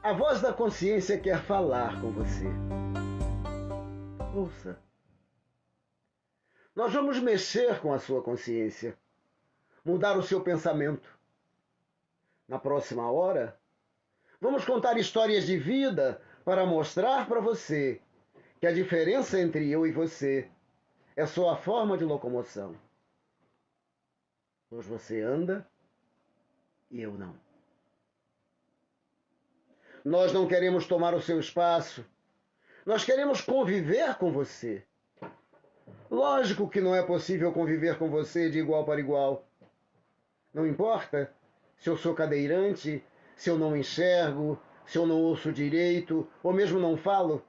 A voz da consciência quer falar com você. Ouça. Nós vamos mexer com a sua consciência, mudar o seu pensamento. Na próxima hora, vamos contar histórias de vida para mostrar para você que a diferença entre eu e você é só a forma de locomoção. Pois você anda e eu não. Nós não queremos tomar o seu espaço. Nós queremos conviver com você. Lógico que não é possível conviver com você de igual para igual. Não importa se eu sou cadeirante, se eu não enxergo, se eu não ouço direito, ou mesmo não falo.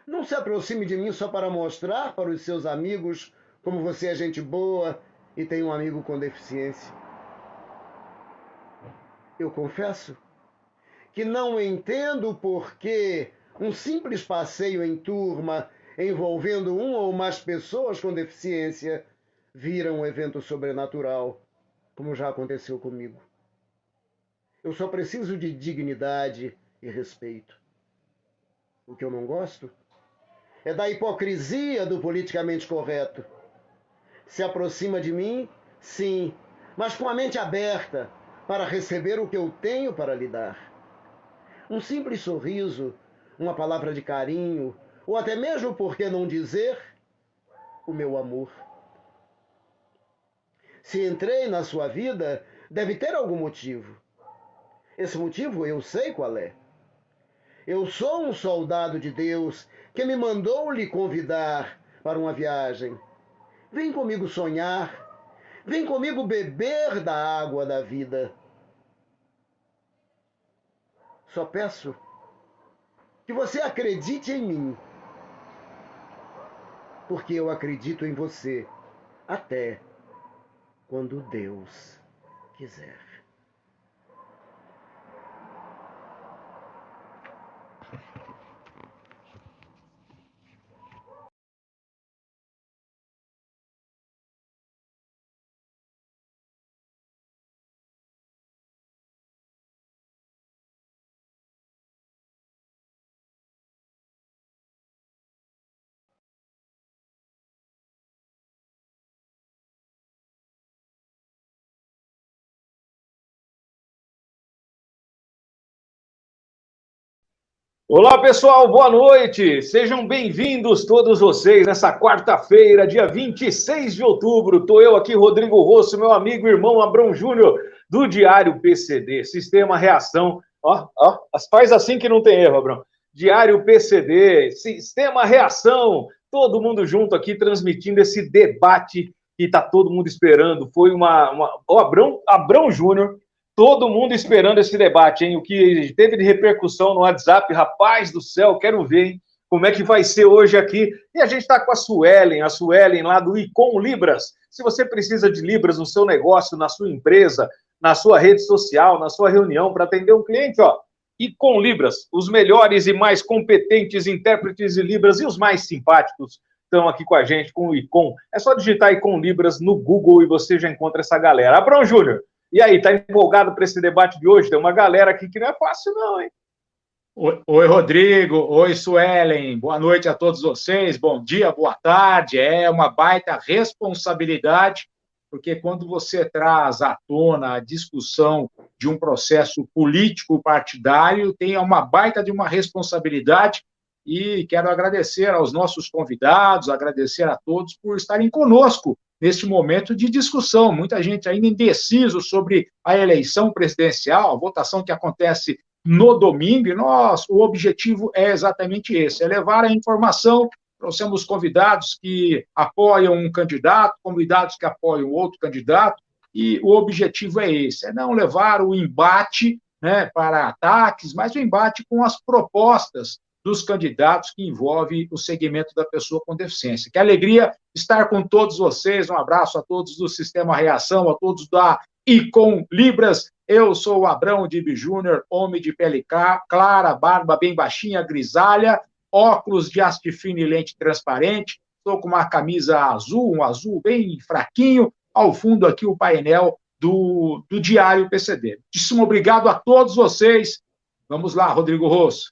Não se aproxime de mim só para mostrar para os seus amigos como você é gente boa e tem um amigo com deficiência. Eu confesso que não entendo por que um simples passeio em turma envolvendo uma ou mais pessoas com deficiência vira um evento sobrenatural, como já aconteceu comigo. Eu só preciso de dignidade e respeito. O que eu não gosto é da hipocrisia do politicamente correto. Se aproxima de mim, sim, mas com a mente aberta para receber o que eu tenho para lhe dar. Um simples sorriso, uma palavra de carinho, ou até mesmo, por que não dizer, o meu amor. Se entrei na sua vida, deve ter algum motivo. Esse motivo eu sei qual é. Eu sou um soldado de Deus que me mandou lhe convidar para uma viagem. Vem comigo sonhar, vem comigo beber da água da vida. Só peço que você acredite em mim, porque eu acredito em você até quando Deus quiser. Olá, pessoal, boa noite. Sejam bem-vindos todos vocês nessa quarta-feira, dia 26 de outubro. Estou eu aqui, Rodrigo Rosso, meu amigo e irmão Abrão Júnior, do Diário PCD, Sistema Reação. Faz assim que não tem erro, Abrão. Diário PCD, Sistema Reação. Todo mundo junto aqui transmitindo esse debate que está todo mundo esperando. Foi Abrão Júnior. Todo mundo esperando esse debate, hein? O que teve de repercussão no WhatsApp, rapaz do céu, quero ver, hein? Como é que vai ser hoje aqui. E a gente está com a Suelen lá do Icon Libras. Se você precisa de Libras no seu negócio, na sua empresa, na sua rede social, na sua reunião, para atender um cliente, ó, Icon Libras, os melhores e mais competentes intérpretes de Libras e os mais simpáticos estão aqui com a gente, com o Icon. É só digitar Icon Libras no Google e você já encontra essa galera. Abrão Júnior, e aí, tá empolgado para esse debate de hoje? Tem uma galera aqui que não é fácil não, hein? Oi, Rodrigo. Oi, Suelen. Boa noite a todos vocês. Bom dia, boa tarde. É uma baita responsabilidade, porque quando você traz à tona a discussão de um processo político partidário, tem uma baita de uma responsabilidade, e quero agradecer aos nossos convidados, agradecer a todos por estarem conosco neste momento de discussão. Muita gente ainda indeciso sobre a eleição presidencial, a votação que acontece no domingo, e o objetivo é exatamente esse, é levar a informação. Trouxemos convidados que apoiam um candidato, convidados que apoiam outro candidato, e o objetivo é esse, é não levar o embate, né, para ataques, mas o embate com as propostas dos candidatos que envolve o segmento da pessoa com deficiência. Que alegria estar com todos vocês. Um abraço a todos do Sistema Reação, a todos da Icon Libras. Eu sou o Abrão Dib Júnior, homem de pele clara, barba bem baixinha, grisalha, óculos de haste fino e lente transparente. Estou com uma camisa azul, um azul bem fraquinho. Ao fundo aqui o painel do Diário PCD. Muitíssimo obrigado a todos vocês. Vamos lá, Rodrigo Rosso.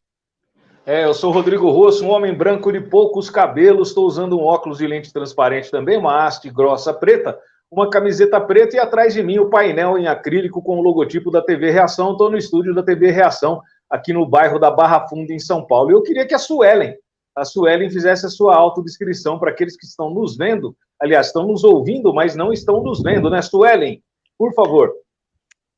Eu sou o Rodrigo Rosso, um homem branco de poucos cabelos, estou usando um óculos de lente transparente também, uma haste grossa preta, uma camiseta preta e atrás de mim o painel em acrílico com o logotipo da TV Reação. Estou no estúdio da TV Reação, aqui no bairro da Barra Funda, em São Paulo. E eu queria que a Suelen fizesse a sua autodescrição para aqueles que estão nos vendo, aliás, estão nos ouvindo, mas não estão nos vendo, né, Suelen? Por favor.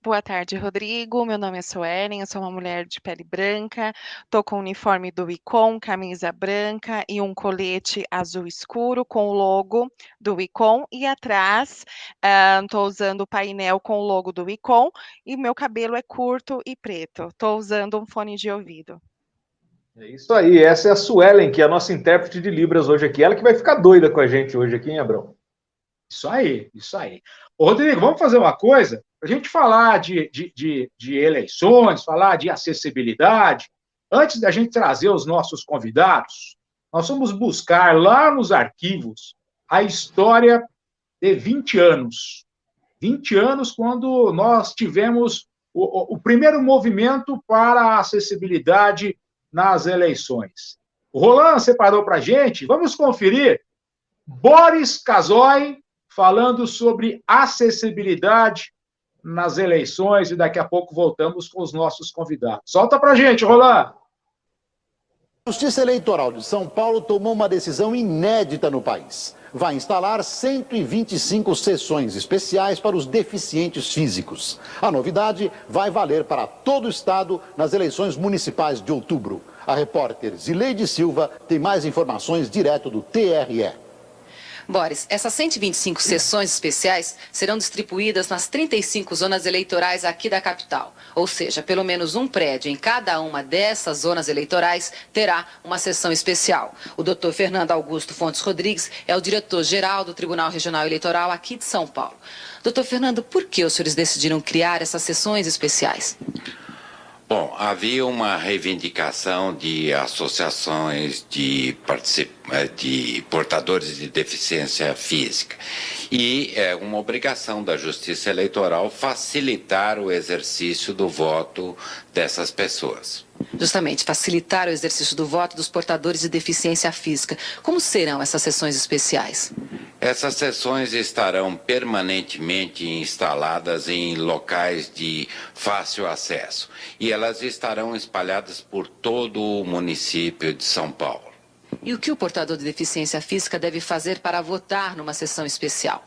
Boa tarde, Rodrigo. Meu nome é Suelen, eu sou uma mulher de pele branca, estou com o uniforme do Icom, camisa branca e um colete azul escuro com o logo do Icom, e atrás estou usando o painel com o logo do Icom e meu cabelo é curto e preto. Estou usando um fone de ouvido. É isso aí, essa é a Suelen, que é a nossa intérprete de Libras hoje aqui. Ela que vai ficar doida com a gente hoje aqui, hein, Abrão? Isso aí, isso aí. Ô, Rodrigo, vamos fazer uma coisa? Para a gente falar de eleições, falar de acessibilidade, antes da gente trazer os nossos convidados, nós vamos buscar lá nos arquivos a história de 20 anos. 20 anos quando nós tivemos o primeiro movimento para a acessibilidade nas eleições. O Roland separou para a gente, vamos conferir. Boris Casoy falando sobre acessibilidade nas eleições, e daqui a pouco voltamos com os nossos convidados. Solta pra gente, Roland! A Justiça Eleitoral de São Paulo tomou uma decisão inédita no país. Vai instalar 125 sessões especiais para os deficientes físicos. A novidade vai valer para todo o estado nas eleições municipais de outubro. A repórter Zileide Silva tem mais informações direto do TRE. Boris, essas 125 sessões especiais serão distribuídas nas 35 zonas eleitorais aqui da capital. Ou seja, pelo menos um prédio em cada uma dessas zonas eleitorais terá uma sessão especial. O doutor Fernando Augusto Fontes Rodrigues é o diretor-geral do Tribunal Regional Eleitoral aqui de São Paulo. Doutor Fernando, por que os senhores decidiram criar essas sessões especiais? Bom, havia uma reivindicação de associações de portadores de deficiência física e é uma obrigação da Justiça Eleitoral facilitar o exercício do voto dessas pessoas. Justamente, facilitar o exercício do voto dos portadores de deficiência física. Como serão essas sessões especiais? Essas sessões estarão permanentemente instaladas em locais de fácil acesso e elas estarão espalhadas por todo o município de São Paulo. E o que o portador de deficiência física deve fazer para votar numa sessão especial?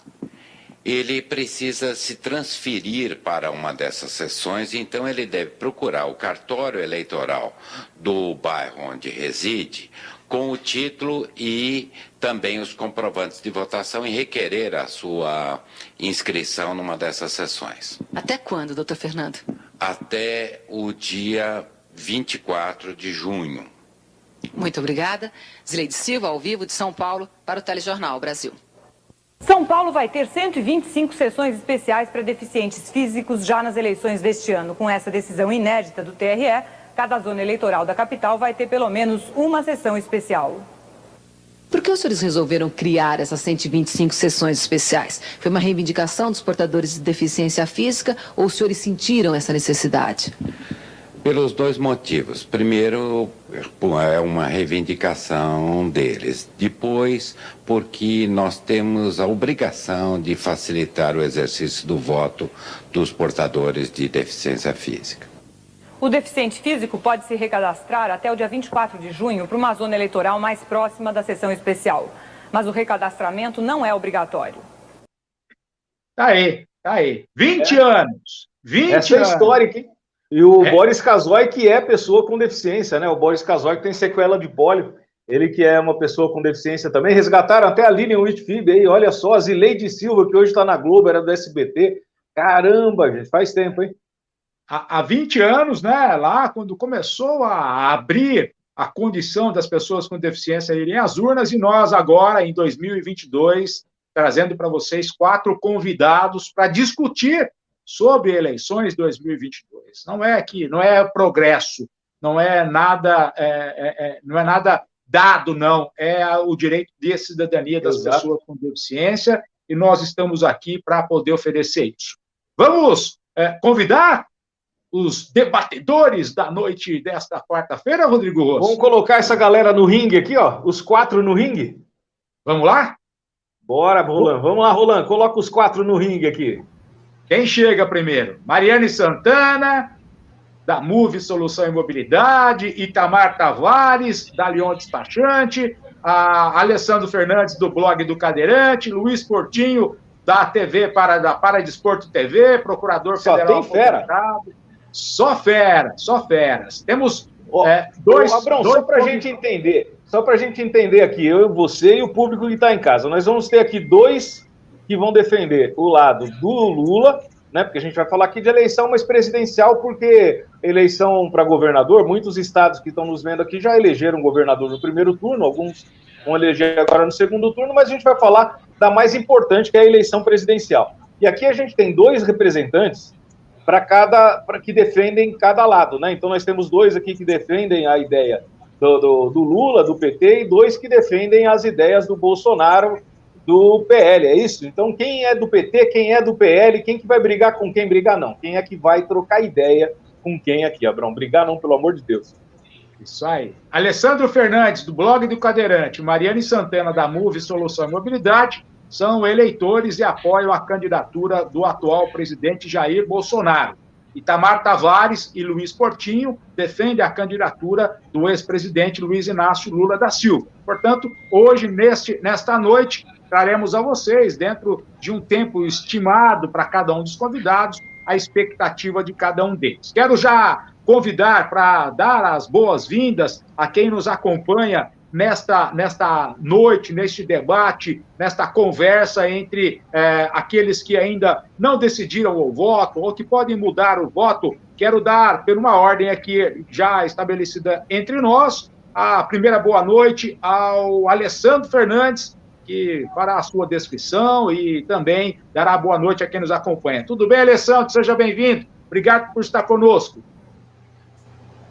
Ele precisa se transferir para uma dessas sessões, então ele deve procurar o cartório eleitoral do bairro onde reside, com o título e também os comprovantes de votação e requerer a sua inscrição numa dessas sessões. Até quando, doutor Fernando? Até o dia 24 de junho. Muito obrigada. Zileide Silva, ao vivo de São Paulo, para o Telejornal Brasil. São Paulo vai ter 125 sessões especiais para deficientes físicos já nas eleições deste ano. Com essa decisão inédita do TRE, cada zona eleitoral da capital vai ter pelo menos uma sessão especial. Por que os senhores resolveram criar essas 125 sessões especiais? Foi uma reivindicação dos portadores de deficiência física ou os senhores sentiram essa necessidade? Pelos dois motivos. Primeiro, é uma reivindicação deles. Depois, porque nós temos a obrigação de facilitar o exercício do voto dos portadores de deficiência física. O deficiente físico pode se recadastrar até o dia 24 de junho para uma zona eleitoral mais próxima da sessão especial. Mas o recadastramento não é obrigatório. Tá aí. 20 anos. 20 Essa anos. É histórica, hein? E o Boris Casoy, que é pessoa com deficiência, né? O Boris Casoy que tem sequela de pólio, ele que é uma pessoa com deficiência também. Resgataram até a Lilian Whitfield aí, olha só, a Zileide Silva, que hoje está na Globo, era do SBT. Caramba, gente, faz tempo, hein? Há 20 anos, né, lá quando começou a abrir a condição das pessoas com deficiência irem às urnas, e nós agora, em 2022, trazendo para vocês 4 convidados para discutir sobre eleições 2022. Não é progresso, não é nada dado, não. É o direito de cidadania das pessoas com deficiência, e nós estamos aqui para poder oferecer isso. Vamos convidar os debatedores da noite desta quarta-feira, Rodrigo Rosso? Vamos colocar essa galera no ringue aqui, ó. Os 4 no ringue? Vamos lá? Bora, Roland. Vamos lá, Roland. Coloca os 4 no ringue aqui. Quem chega primeiro? Mariane Santana, da Move Solução e Mobilidade, Itamar Tavares, da Lyon Despachante, a Alessandro Fernandes, do Blog do Cadeirante, Luiz Portinho, da TV da Paradesporto TV, Procurador Federal. Só tem fera. Só feras. Temos dois... Abrão, só para a gente entender aqui, eu, você e o público que está em casa, nós vamos ter aqui 2 que vão defender o lado do Lula, né? Porque a gente vai falar aqui de eleição, mas presidencial, porque eleição para governador, muitos estados que estão nos vendo aqui já elegeram governador no primeiro turno, alguns vão eleger agora no segundo turno, mas a gente vai falar da mais importante, que é a eleição presidencial. E aqui a gente tem 2 representantes para que defendem cada lado, né? Então nós temos 2 aqui que defendem a ideia do Lula, do PT, e 2 que defendem as ideias do Bolsonaro, do PL, é isso? Então, quem é do PT, quem é do PL, quem que vai brigar com quem? Brigar não. Quem é que vai trocar ideia com quem aqui, Abrão? Brigar não, pelo amor de Deus. Isso aí. Alessandro Fernandes, do Blog do Cadeirante, Mariane Santana, da Move Solução e Mobilidade, são eleitores e apoiam a candidatura do atual presidente Jair Bolsonaro. Itamar Tavares e Luiz Portinho defendem a candidatura do ex-presidente Luiz Inácio Lula da Silva. Portanto, hoje, nesta noite, traremos a vocês, dentro de um tempo estimado para cada um dos convidados, a expectativa de cada um deles. Quero já convidar para dar as boas-vindas a quem nos acompanha nesta noite, neste debate, nesta conversa entre aqueles que ainda não decidiram o voto ou que podem mudar o voto. Quero dar, por uma ordem aqui já estabelecida entre nós, a primeira boa noite ao Alessandro Fernandes, que fará a sua descrição e também dará boa noite a quem nos acompanha. Tudo bem, Alessandro? Seja bem-vindo. Obrigado por estar conosco.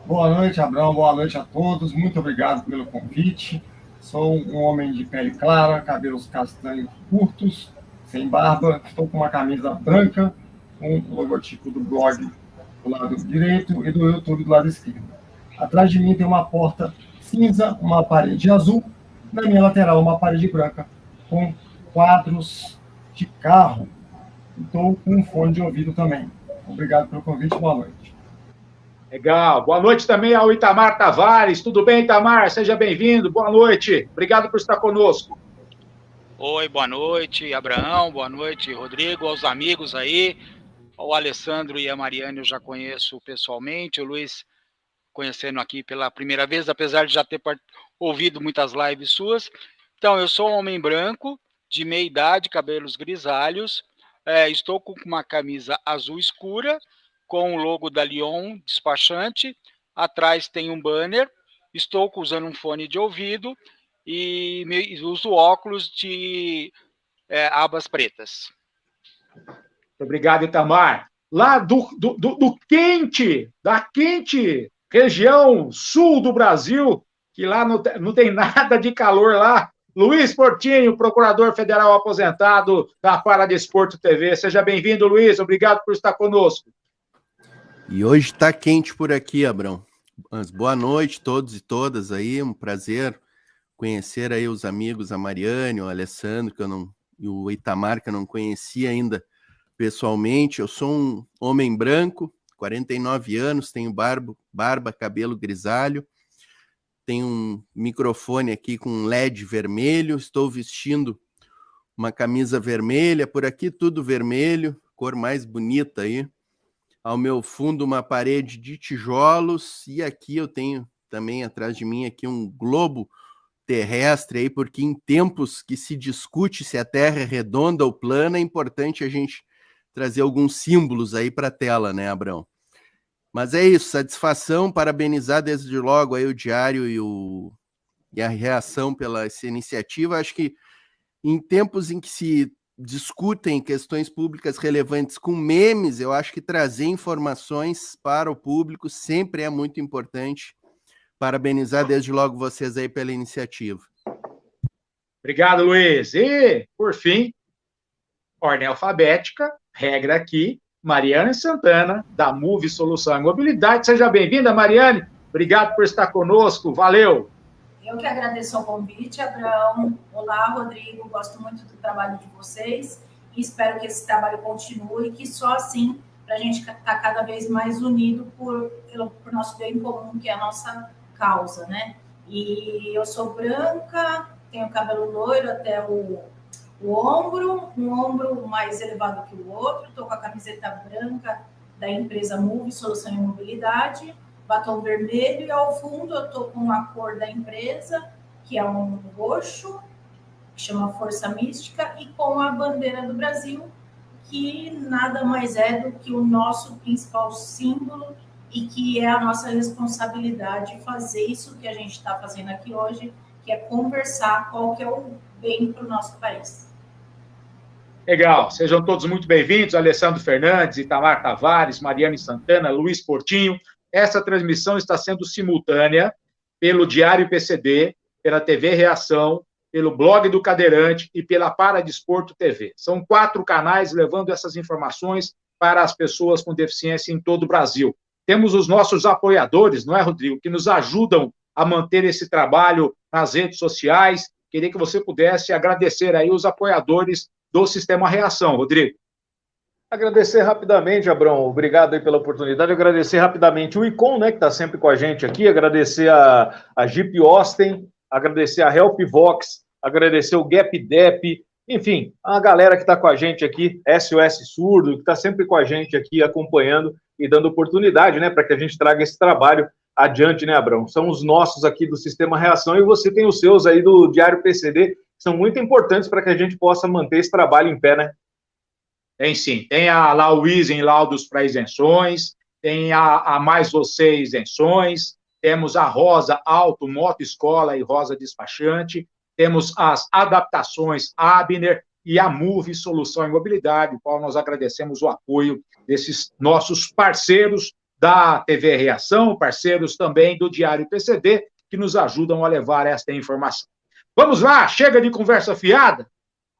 Boa noite, Abrão. Boa noite a todos. Muito obrigado pelo convite. Sou um homem de pele clara, cabelos castanhos curtos, sem barba. Estou com uma camisa branca, com o logotipo do blog do lado direito e do YouTube do lado esquerdo. Atrás de mim tem uma porta cinza, uma parede azul. Na minha lateral, uma parede branca com quadros de carro. Estou com um fone de ouvido também. Obrigado pelo convite. Boa noite. Legal. Boa noite também ao Itamar Tavares. Tudo bem, Itamar? Seja bem-vindo. Boa noite. Obrigado por estar conosco. Oi, boa noite, Abraão. Boa noite, Rodrigo. Aos amigos aí. O Alessandro e a Mariane eu já conheço pessoalmente. O Luiz conhecendo aqui pela primeira vez, apesar de já ter ouvido muitas lives suas. Então, eu sou um homem branco, de meia idade, cabelos grisalhos. Estou com uma camisa azul escura, com o logo da Lyon Despachante. Atrás tem um banner. Estou usando um fone de ouvido e uso óculos de abas pretas. Obrigado, Itamar. Lá da quente região sul do Brasil, que lá não tem nada de calor lá, Luiz Portinho, procurador federal aposentado da Paradesporto TV. Seja bem-vindo, Luiz. Obrigado por estar conosco. E hoje está quente por aqui, Abrão. Mas boa noite a todos e todas aí. Um prazer conhecer aí os amigos, a Mariane, o Alessandro, e o Itamar, que eu não conhecia ainda pessoalmente. Eu sou um homem branco, 49 anos, tenho barba, cabelo grisalho, tenho um microfone aqui com LED vermelho, estou vestindo uma camisa vermelha, por aqui tudo vermelho, cor mais bonita aí. Ao meu fundo uma parede de tijolos e aqui eu tenho também atrás de mim aqui um globo terrestre aí, porque em tempos que se discute se a Terra é redonda ou plana, é importante a gente trazer alguns símbolos aí para a tela, né, Abrão? Mas é isso, satisfação, parabenizar desde logo aí o Diário e a reação pela essa iniciativa. Acho que em tempos em que se discutem questões públicas relevantes com memes, eu acho que trazer informações para o público sempre é muito importante. Parabenizar desde logo vocês aí pela iniciativa. Obrigado, Luiz. E, por fim, ordem alfabética, regra aqui, Mariane Santana, da Move Solução e Mobilidade. Seja bem-vinda, Mariane. Obrigado por estar conosco. Valeu. Eu que agradeço o convite, Abraão. Olá, Rodrigo. Gosto muito do trabalho de vocês e espero que esse trabalho continue, que só assim para a gente estar cada vez mais unido por nosso bem comum, que é a nossa causa, né? E eu sou branca, tenho cabelo loiro até o ombro, um ombro mais elevado que o outro, estou com a camiseta branca da empresa Move Solução e Mobilidade, batom vermelho, e ao fundo eu estou com a cor da empresa, que é um roxo, que chama Força Mística, e com a bandeira do Brasil, que nada mais é do que o nosso principal símbolo e que é a nossa responsabilidade fazer isso que a gente está fazendo aqui hoje, que é conversar qual que é o bem para o nosso país. Legal, sejam todos muito bem-vindos, Alessandro Fernandes, Itamar Tavares, Mariane Santana, Luiz Portinho. Essa transmissão está sendo simultânea pelo Diário PCD, pela TV Reação, pelo Blog do Cadeirante e pela Paradesporto TV. São 4 canais levando essas informações para as pessoas com deficiência em todo o Brasil. Temos os nossos apoiadores, não é, Rodrigo, que nos ajudam a manter esse trabalho nas redes sociais. Queria que você pudesse agradecer aí os apoiadores do Sistema Reação, Rodrigo. Agradecer rapidamente, Abrão, obrigado aí pela oportunidade, agradecer rapidamente o Icon, né, que está sempre com a gente aqui, agradecer a Jeep Austin, agradecer a Helpvox, agradecer o GapDep, enfim, a galera que está com a gente aqui, SOS Surdo, que está sempre com a gente aqui, acompanhando e dando oportunidade, né, para que a gente traga esse trabalho adiante, né, Abrão? São os nossos aqui do Sistema Reação e você tem os seus aí do Diário PCD, que são muito importantes para que a gente possa manter esse trabalho em pé, né? Tem sim, tem a Lauise em laudos para isenções, tem a Mais Você Isenções, temos a Rosa Auto Moto Escola e Rosa Despachante, temos as adaptações Abner e a Move Solução e Mobilidade, o qual nós agradecemos o apoio desses nossos parceiros da TV Reação, parceiros também do Diário PCD, que nos ajudam a levar esta informação. Vamos lá, chega de conversa fiada.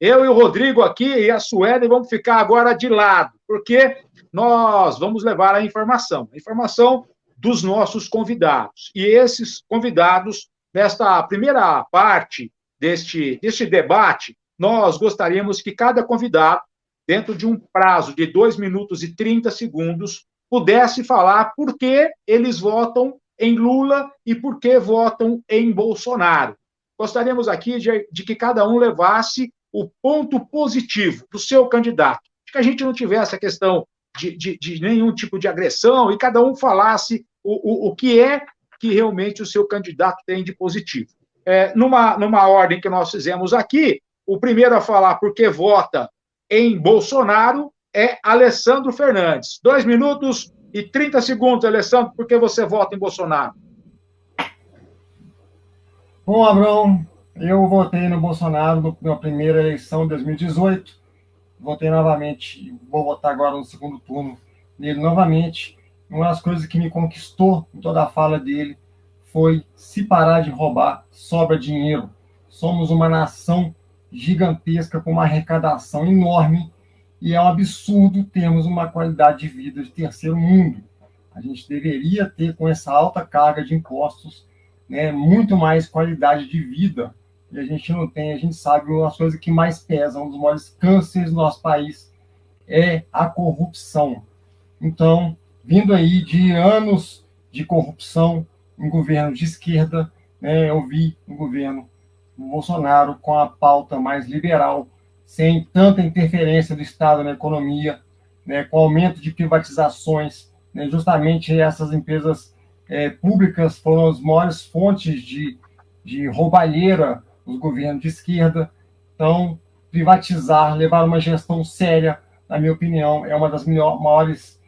Eu e o Rodrigo aqui e a Sueli vamos ficar agora de lado, porque nós vamos levar a informação dos nossos convidados. E esses convidados, nesta primeira parte deste debate, nós gostaríamos que cada convidado, dentro de um prazo de 2 minutos e 30 segundos, pudesse falar por que eles votam em Lula e por que votam em Bolsonaro. Gostaríamos aqui de que cada um levasse o ponto positivo do seu candidato, de que a gente não tivesse a questão de nenhum tipo de agressão e cada um falasse o que é que realmente o seu candidato tem de positivo. Numa ordem que nós fizemos aqui, o primeiro a falar por que vota em Bolsonaro é Alessandro Fernandes. 2 minutos e 30 segundos, Alessandro, por que você vota em Bolsonaro? Bom, Abrão, eu votei no Bolsonaro na primeira eleição de 2018, votei novamente, vou votar agora no segundo turno nele novamente. Uma das coisas que me conquistou em toda a fala dele foi: se parar de roubar, sobra dinheiro. Somos uma nação gigantesca com uma arrecadação enorme e é um absurdo termos uma qualidade de vida de terceiro mundo. A gente deveria ter, com essa alta carga de impostos, né, muito mais qualidade de vida. E a gente não tem, a gente sabe, uma das coisas que mais pesam, um dos maiores cânceres do nosso país é a corrupção. Então, vindo aí de anos de corrupção em governo de esquerda, né, eu vi um governo Bolsonaro com a pauta mais liberal, sem tanta interferência do Estado na economia, né, com aumento de privatizações, né, justamente essas empresas públicas foram as maiores fontes de roubalheira os governos de esquerda. Então, privatizar, levar uma gestão séria, na minha opinião, é uma das maiores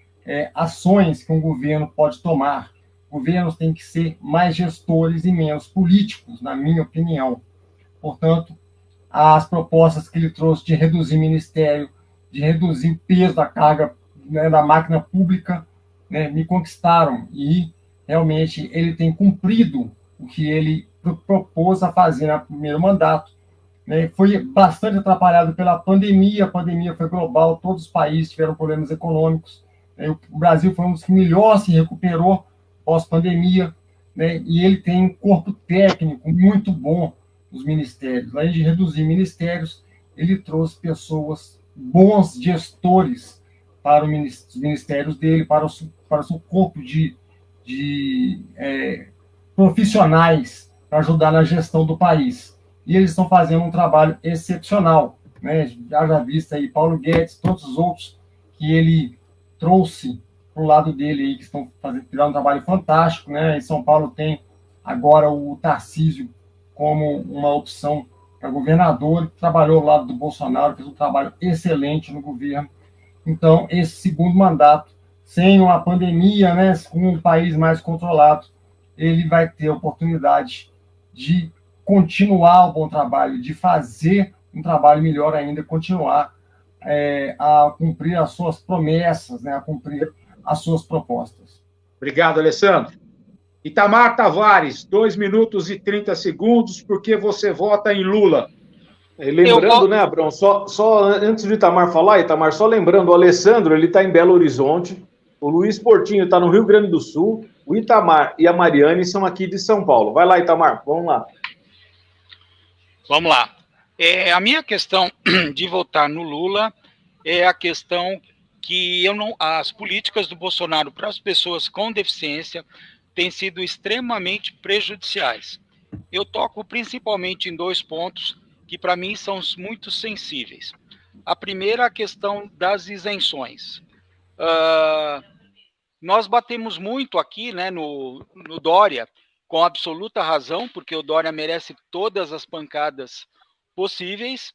ações que um governo pode tomar. Governos têm que ser mais gestores e menos políticos, na minha opinião. Portanto, as propostas que ele trouxe de reduzir ministério, de reduzir o peso da carga, né, da máquina pública, né, me conquistaram. E, realmente, ele tem cumprido o que ele propôs a fazer no primeiro mandato, né? Foi bastante atrapalhado pela pandemia, a pandemia foi global, todos os países tiveram problemas econômicos, né? O Brasil foi um dos que melhor se recuperou pós-pandemia, né? E ele tem um corpo técnico muito bom nos ministérios. Além de reduzir ministérios, ele trouxe pessoas, bons gestores para os ministérios dele, para o seu corpo de profissionais para ajudar na gestão do país. E eles estão fazendo um trabalho excepcional, né? Já visto aí Paulo Guedes, todos os outros que ele trouxe para o lado dele aí, que estão fazendo um trabalho fantástico, né? Em São Paulo tem agora o Tarcísio como uma opção para governador, que trabalhou ao lado do Bolsonaro, fez um trabalho excelente no governo. Então, esse segundo mandato, sem uma pandemia, né, com um país mais controlado, ele vai ter a oportunidade de continuar o bom trabalho, de fazer um trabalho melhor ainda, continuar a cumprir as suas promessas, né, a cumprir as suas propostas. Obrigado, Alessandro. Itamar Tavares, 2 minutos e 30 segundos, porque você vota em Lula. Lembrando, né, Abrão, só antes do Itamar falar, Itamar, só lembrando, o Alessandro, ele está em Belo Horizonte, o Luiz Portinho está no Rio Grande do Sul, o Itamar e a Mariane são aqui de São Paulo. Vai lá, Itamar, vamos lá. Vamos lá. A minha questão de votar no Lula é a questão que as políticas do Bolsonaro para as pessoas com deficiência têm sido extremamente prejudiciais. Eu toco principalmente em 2 pontos que para mim são muito sensíveis. A primeira, a questão das isenções. Nós batemos muito aqui, né, no Dória, com absoluta razão, porque o Dória merece todas as pancadas possíveis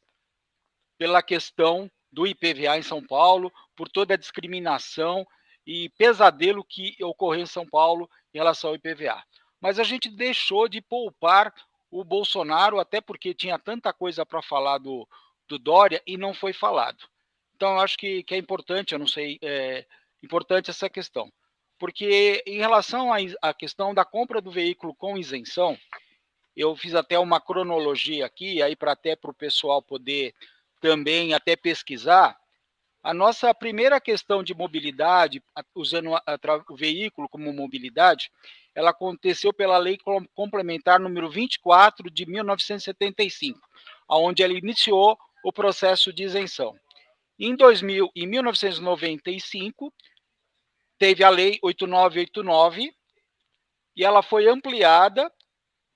pela questão do IPVA em São Paulo, por toda a discriminação e pesadelo que ocorreu em São Paulo em relação ao IPVA. Mas a gente deixou de poupar o Bolsonaro, até porque tinha tanta coisa para falar do Dória e não foi falado. Então, eu acho que é importante, eu não sei, importante essa questão. Porque em relação à questão da compra do veículo com isenção, eu fiz até uma cronologia aqui, aí para o pessoal poder também até pesquisar. A nossa primeira questão de mobilidade, usando o veículo como mobilidade, ela aconteceu pela Lei Complementar número 24 de 1975, onde ela iniciou o processo de isenção. Em 1995, teve a Lei 8989, e ela foi ampliada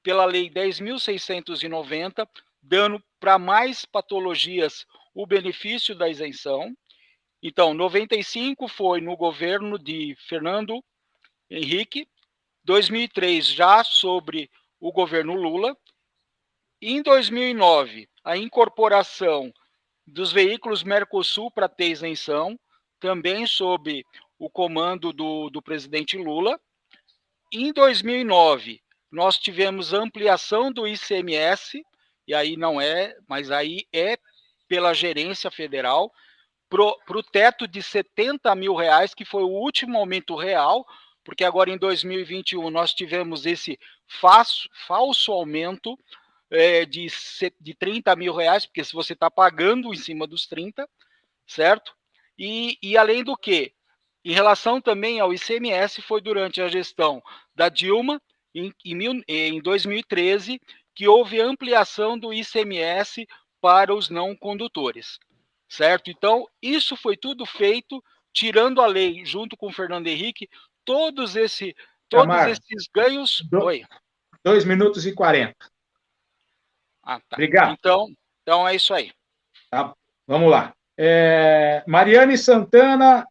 pela Lei 10.690, dando para mais patologias o benefício da isenção. Então, 95 foi no governo de Fernando Henrique, 2003 já sobre o governo Lula, em 2009 a incorporação dos veículos Mercosul para ter isenção, também sob o comando do presidente Lula. Em 2009 nós tivemos ampliação do ICMS, e aí não é, mas aí é pela gerência federal, para o teto de R$70 mil, que foi o último aumento real, porque agora em 2021 nós tivemos esse falso aumento de R$30 mil, porque se você está pagando em cima dos 30, certo? E além do que, em relação também ao ICMS, foi durante a gestão da Dilma, em 2013, que houve ampliação do ICMS para os não condutores. Certo? Então, isso foi tudo feito, tirando a lei, junto com o Fernando Henrique, todos esses ganhos... 2 minutos e 40. Ah, tá. Obrigado. Então é isso aí. Tá, vamos lá. Mariane Santana,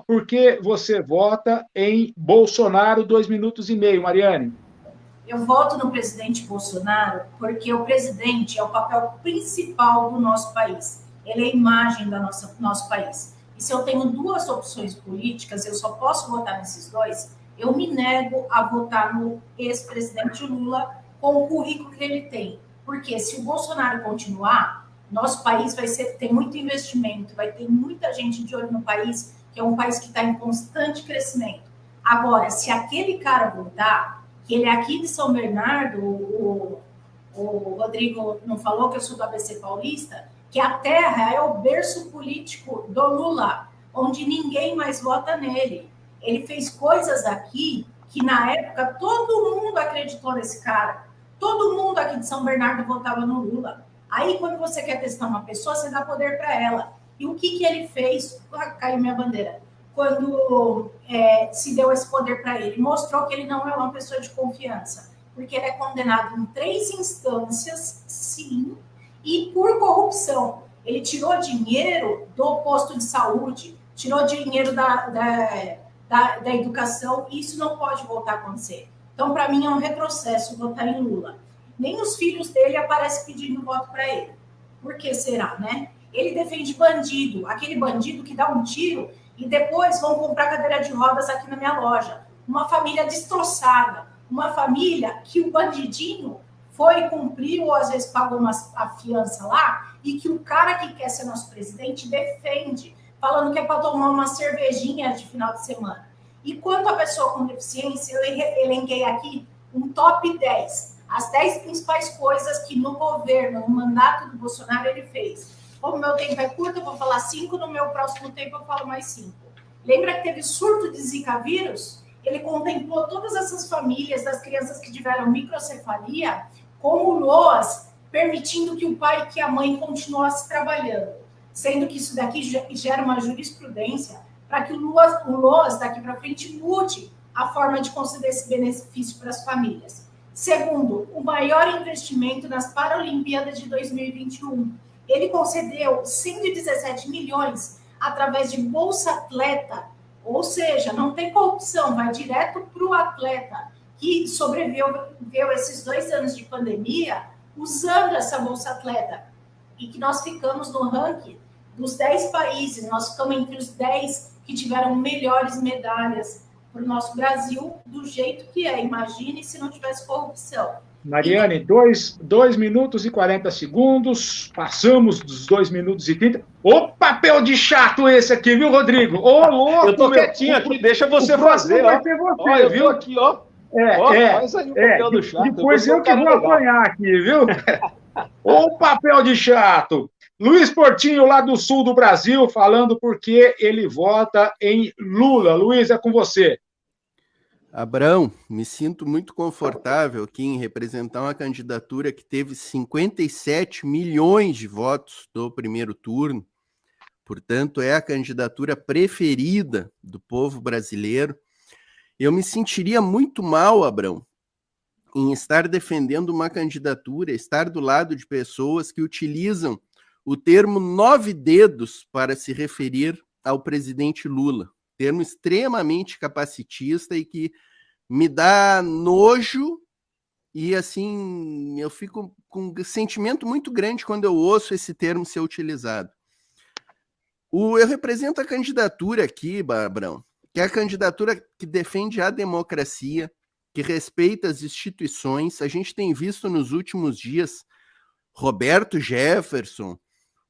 por que você vota em Bolsonaro? 2 minutos e meio, Mariane. Eu voto no presidente Bolsonaro porque o presidente é o papel principal do nosso país. Ele é a imagem do nosso país. E se eu tenho 2 opções políticas, eu só posso votar nesses 2, eu me nego a votar no ex-presidente Lula com o currículo que ele tem. Porque se o Bolsonaro continuar, nosso país ter muito investimento, vai ter muita gente de olho no país, que é um país que está em constante crescimento. Agora, se aquele cara voltar, que ele é aqui de São Bernardo, o o Rodrigo não falou que eu sou do ABC Paulista, que a terra é o berço político do Lula, onde ninguém mais vota nele. Ele fez coisas aqui que, na época, todo mundo acreditou nesse cara. Todo mundo aqui de São Bernardo votava no Lula. Aí, quando você quer testar uma pessoa, você dá poder para ela. E o que ele fez? Caiu minha bandeira. Quando se deu esse poder para ele, mostrou que ele não é uma pessoa de confiança, porque ele é condenado em 3 instâncias, sim, e por corrupção. Ele tirou dinheiro do posto de saúde, tirou dinheiro da educação, e isso não pode voltar a acontecer. Então, para mim, é um retrocesso votar em Lula. Nem os filhos dele aparecem pedindo voto para ele. Por que será, né? Ele defende bandido, aquele bandido que dá um tiro e depois vão comprar cadeira de rodas aqui na minha loja. Uma família destroçada, uma família que o bandidinho foi cumprir ou às vezes pagou a fiança lá e que o cara que quer ser nosso presidente defende, falando que é para tomar uma cervejinha de final de semana. E quanto à pessoa com deficiência, eu elenquei aqui um top 10. As 10 principais coisas que no governo, no mandato do Bolsonaro, ele fez. Como o meu tempo é curto, eu vou falar 5, no meu próximo tempo eu falo mais 5. Lembra que teve surto de Zika vírus? Ele contemplou todas essas famílias das crianças que tiveram microcefalia como LOAS, permitindo que o pai e que a mãe continuassem trabalhando. Sendo que isso daqui gera uma jurisprudência para que o LOAS daqui para frente mude a forma de conceder esse benefício para as famílias. Segundo, o maior investimento nas Paralimpíadas de 2021. Ele concedeu 117 milhões através de Bolsa Atleta, ou seja, não tem corrupção, vai direto para o atleta que sobreviveu esses 2 anos de pandemia usando essa Bolsa Atleta. E que nós ficamos no ranking dos 10 países, nós ficamos entre os 10 que tiveram melhores medalhas para o nosso Brasil, do jeito que é. Imagine se não tivesse corrupção. Mariane, 2 minutos e 40 segundos, passamos dos 2 minutos e 30. Ô, papel de chato esse aqui, viu, Rodrigo? Ô, louco! Eu tô quietinho aqui, deixa você fazer, ó. Você, ó, viu? Eu tô aqui, ó. Faz aí o papel do chato. Depois eu que vou apanhar aqui, viu? Ô, papel de chato! Luiz Portinho, lá do sul do Brasil, falando porque ele vota em Lula. Luiz, é com você. Abrão, me sinto muito confortável aqui em representar uma candidatura que teve 57 milhões de votos no primeiro turno. Portanto, é a candidatura preferida do povo brasileiro. Eu me sentiria muito mal, Abrão, em estar defendendo uma candidatura, estar do lado de pessoas que utilizam o termo 9 dedos para se referir ao presidente Lula. Termo extremamente capacitista e que me dá nojo e, assim, eu fico com um sentimento muito grande quando eu ouço esse termo ser utilizado. Eu represento a candidatura aqui, Abrão, que é a candidatura que defende a democracia, que respeita as instituições. A gente tem visto nos últimos dias Roberto Jefferson,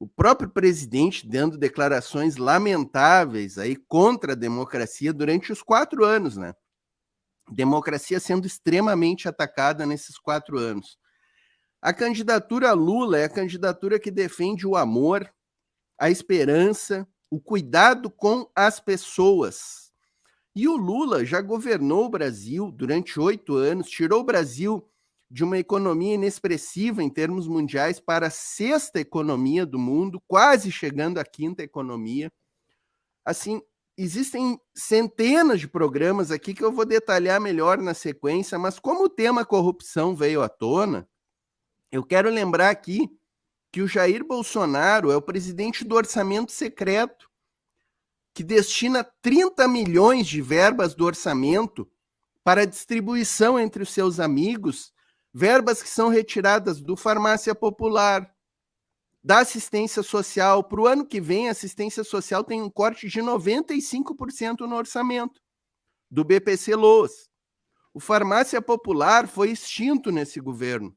o próprio presidente dando declarações lamentáveis aí contra a democracia durante os 4 anos, né? Democracia sendo extremamente atacada nesses 4 anos. A candidatura Lula é a candidatura que defende o amor, a esperança, o cuidado com as pessoas. E o Lula já governou o Brasil durante 8 anos, tirou o Brasil de uma economia inexpressiva em termos mundiais para a 6ª economia do mundo, quase chegando à 5ª economia. Assim, existem centenas de programas aqui que eu vou detalhar melhor na sequência, mas como o tema corrupção veio à tona, eu quero lembrar aqui que o Jair Bolsonaro é o presidente do orçamento secreto, que destina 30 milhões de verbas do orçamento para distribuição entre os seus amigos, verbas que são retiradas do Farmácia Popular, da assistência social. Para o ano que vem, a assistência social tem um corte de 95% no orçamento do BPC Loas. O Farmácia Popular foi extinto nesse governo.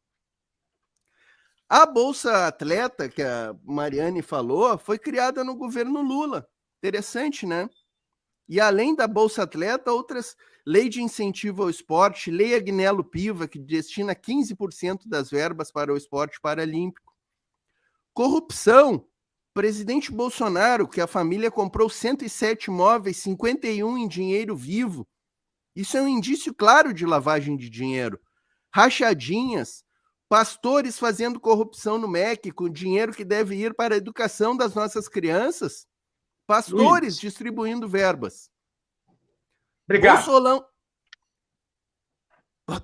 A Bolsa Atleta, que a Mariane falou, foi criada no governo Lula. Interessante, né? E além da Bolsa Atleta, outras lei de incentivo ao esporte, lei Agnello Piva, que destina 15% das verbas para o esporte paralímpico. Corrupção. Presidente Bolsonaro, que a família comprou 107 imóveis, 51 em dinheiro vivo. Isso é um indício claro de lavagem de dinheiro. Rachadinhas, pastores fazendo corrupção no MEC, com dinheiro que deve ir para a educação das nossas crianças. Pastores distribuindo verbas. Obrigado. Bolsolão.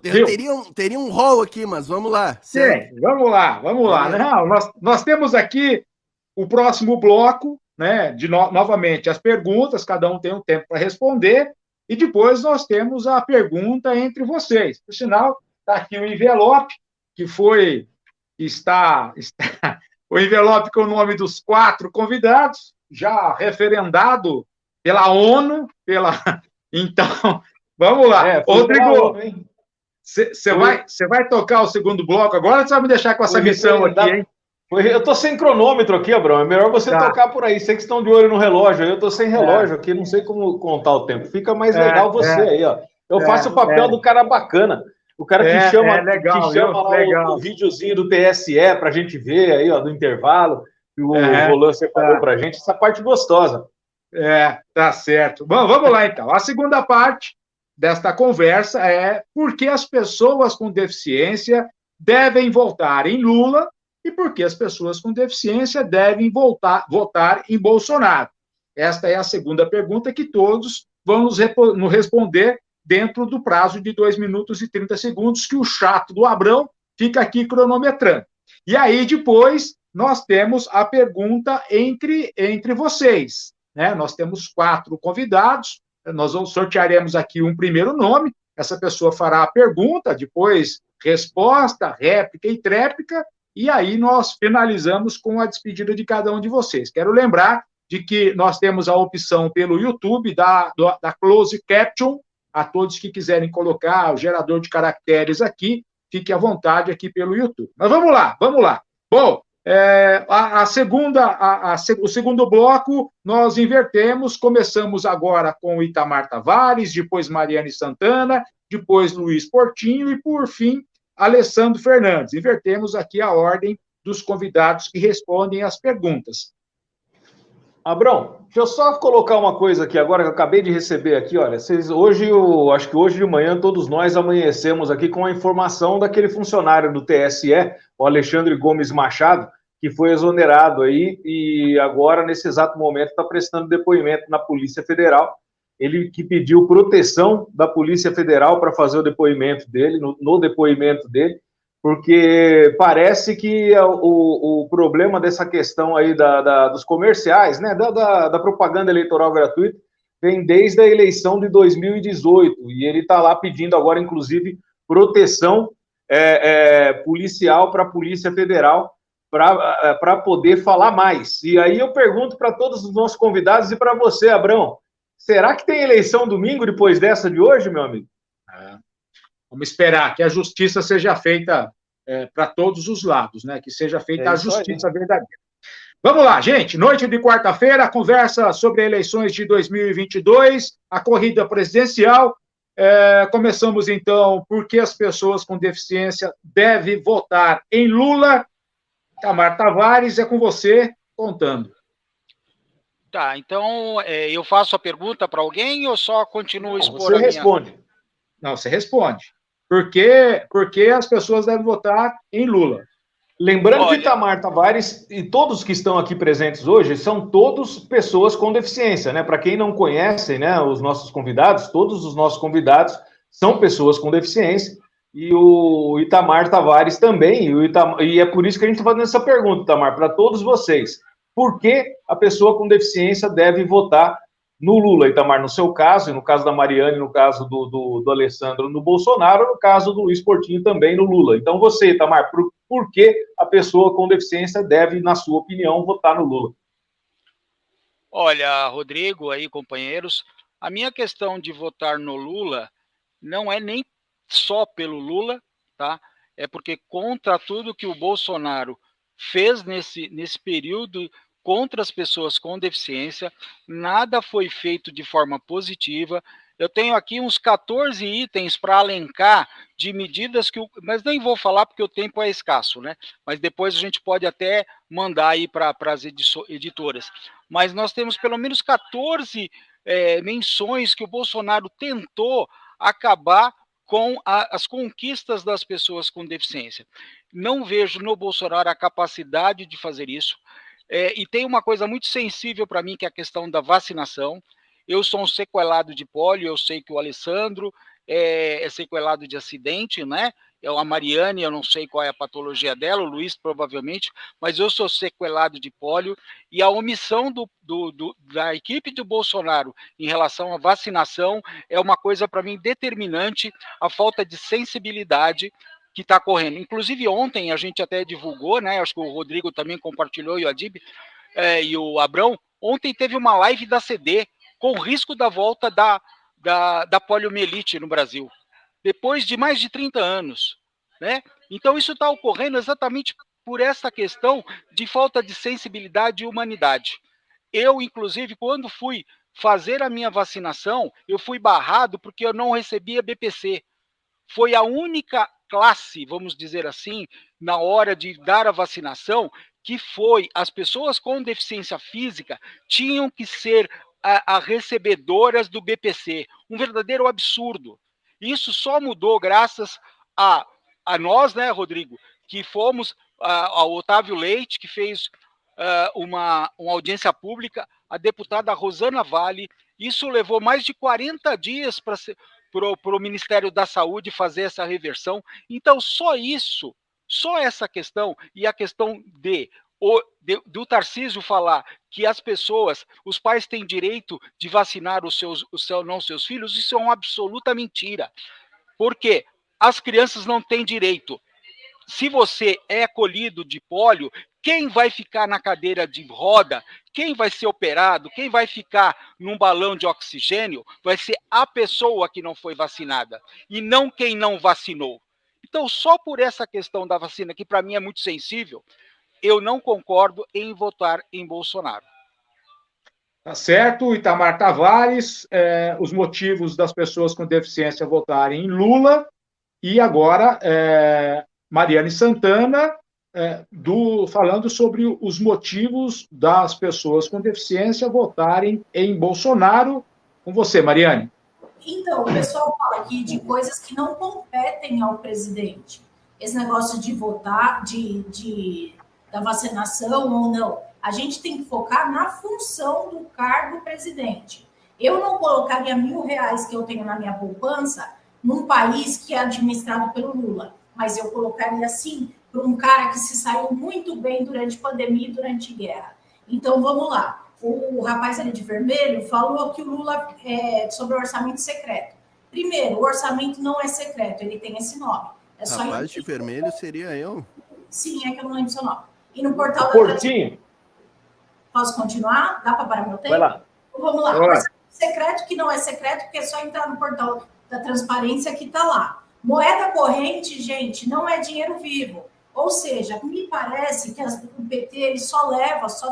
Eu teria um rol aqui, mas vamos lá. Sim, vamos lá. Não, nós temos aqui o próximo bloco, né? Novamente, as perguntas, cada um tem um tempo para responder, e depois nós temos a pergunta entre vocês. Por sinal, está aqui o envelope, o envelope com o nome dos 4 convidados, já referendado pela ONU, Então, vamos lá. Rodrigo, você vai tocar o segundo bloco agora, ou você vai me deixar com essa missão aqui, hein? Eu tô sem cronômetro aqui, Abrão. É melhor você tocar por aí. Sei que estão de olho no relógio. Eu tô sem relógio aqui, não sei como contar o tempo. Fica mais legal você aí, ó. Eu faço o papel do cara bacana. O cara que chama, lá o videozinho do TSE pra gente ver aí, ó, do intervalo. Que o Roland separou pra gente. Essa parte gostosa. Tá certo. Bom, vamos lá, então. A segunda parte desta conversa é por que as pessoas com deficiência devem votar em Lula e por que as pessoas com deficiência devem votar em Bolsonaro. Esta é a segunda pergunta que todos vão nos responder dentro do prazo de 2 minutos e 30 segundos, que o chato do Abrão fica aqui cronometrando. E aí, depois, nós temos a pergunta entre vocês. Né? Nós temos 4 convidados, nós sortearemos aqui um primeiro nome, essa pessoa fará a pergunta, depois resposta, réplica e tréplica, e aí nós finalizamos com a despedida de cada um de vocês. Quero lembrar de que nós temos a opção pelo YouTube da Close Caption, a todos que quiserem colocar o gerador de caracteres aqui, fique à vontade aqui pelo YouTube. Mas vamos lá. Bom, o segundo bloco nós invertemos, começamos agora com Itamar Tavares, depois Mariane Santana, depois Luiz Portinho e, por fim, Alessandro Fernandes. Invertemos aqui a ordem dos convidados que respondem às perguntas. Abrão, deixa eu só colocar uma coisa aqui agora que eu acabei de receber aqui, olha, acho que hoje de manhã todos nós amanhecemos aqui com a informação daquele funcionário do TSE, o Alexandre Gomes Machado, que foi exonerado aí e agora, nesse exato momento, está prestando depoimento na Polícia Federal. Ele que pediu proteção da Polícia Federal para fazer o depoimento dele, no depoimento dele, porque parece que o problema dessa questão aí dos comerciais, né, da propaganda eleitoral gratuita, vem desde a eleição de 2018, e ele está lá pedindo agora, inclusive, proteção policial para a Polícia Federal, para poder falar mais. E aí eu pergunto para todos os nossos convidados e para você, Abrão, será que tem eleição domingo depois dessa de hoje, meu amigo? Vamos esperar que a justiça seja feita para todos os lados, né? Que seja feita a justiça verdadeira. Vamos lá, gente. Noite de quarta-feira, conversa sobre eleições de 2022, a corrida presidencial. Começamos, então, por que as pessoas com deficiência devem votar em Lula. Itamar Tavares, é com você, contando. Tá, então eu faço a pergunta para alguém ou só continuo expor a minha? Você responde. Não, você responde. Por que as pessoas devem votar em Lula? Lembrando que Itamar Tavares e todos que estão aqui presentes hoje são todos pessoas com deficiência, né? Para quem não conhece, né, os nossos convidados, todos os nossos convidados são pessoas com deficiência. E o Itamar Tavares também, e é por isso que a gente está fazendo essa pergunta, Itamar, para todos vocês. Por que a pessoa com deficiência deve votar no Lula, Itamar, no seu caso, e no caso da Mariane, no caso do Alessandro, no Bolsonaro, no caso do Luiz Portinho também no Lula. Então você, Itamar, por que a pessoa com deficiência deve, na sua opinião, votar no Lula? Olha, Rodrigo, aí, companheiros, a minha questão de votar no Lula não é nem só pelo Lula, tá? É porque contra tudo que o Bolsonaro fez nesse período, contra as pessoas com deficiência, nada foi feito de forma positiva. Eu tenho aqui uns 14 itens para elencar de medidas mas nem vou falar porque o tempo é escasso, né? Mas depois a gente pode até mandar aí para as editoras. Mas nós temos pelo menos 14 menções que o Bolsonaro tentou acabar com as conquistas das pessoas com deficiência. Não vejo no Bolsonaro a capacidade de fazer isso. E tem uma coisa muito sensível para mim, que é a questão da vacinação. Eu sou um sequelado de pólio, eu sei que o Alessandro é sequelado de acidente, né? A Mariane, eu não sei qual é a patologia dela, o Luiz provavelmente, mas eu sou sequelado de pólio, e a omissão da equipe do Bolsonaro em relação à vacinação é uma coisa, para mim, determinante, a falta de sensibilidade que está correndo. Inclusive, ontem a gente até divulgou, né? Acho que o Rodrigo também compartilhou, e o Adib, e o Abrão, ontem teve uma live da CD, com o risco da volta da poliomielite no Brasil, depois de mais de 30 anos, né? Então, isso está ocorrendo exatamente por essa questão de falta de sensibilidade e humanidade. Eu, inclusive, quando fui fazer a minha vacinação, eu fui barrado porque eu não recebia BPC. Foi a única classe, vamos dizer assim, na hora de dar a vacinação, que foi as pessoas com deficiência física tinham que ser a recebedoras do BPC. Um verdadeiro absurdo. Isso só mudou graças a nós, né, Rodrigo, que fomos ao Otávio Leite, que fez uma audiência pública, a deputada Rosana Vale. Isso levou mais de 40 dias para o Ministério da Saúde fazer essa reversão. Então, só isso, só essa questão, e a questão do Tarcísio falar que as pessoas, os pais têm direito de vacinar os seus filhos, isso é uma absoluta mentira. Porque as crianças não têm direito. Se você é acolhido de pólio, quem vai ficar na cadeira de roda, quem vai ser operado, quem vai ficar num balão de oxigênio, vai ser a pessoa que não foi vacinada, e não quem não vacinou. Então, só por essa questão da vacina, que para mim é muito sensível, eu não concordo em votar em Bolsonaro. Tá certo, Itamar Tavares, os motivos das pessoas com deficiência votarem em Lula, e agora Mariane Santana, falando sobre os motivos das pessoas com deficiência votarem em Bolsonaro. Com você, Mariane. Então, o pessoal fala aqui de coisas que não competem ao presidente. Esse negócio de votar, da vacinação ou não. A gente tem que focar na função do cargo presidente. Eu não colocaria R$1.000 que eu tenho na minha poupança num país que é administrado pelo Lula, mas eu colocaria, sim, para um cara que se saiu muito bem durante pandemia e durante guerra. Então, vamos lá. O rapaz ali de vermelho falou que o Lula sobre o orçamento secreto. Primeiro, o orçamento não é secreto, ele tem esse nome. É só rapaz de vermelho seria eu? Sim, é que eu não lembro seu nome. E no portal Portinho. Posso continuar? Dá para parar meu tempo? Vai lá. Então, vamos lá. Vai lá. Secreto que não é secreto, porque é só entrar no portal da transparência que está lá. Moeda corrente, gente, não é dinheiro vivo. Ou seja, me parece que o PT ele só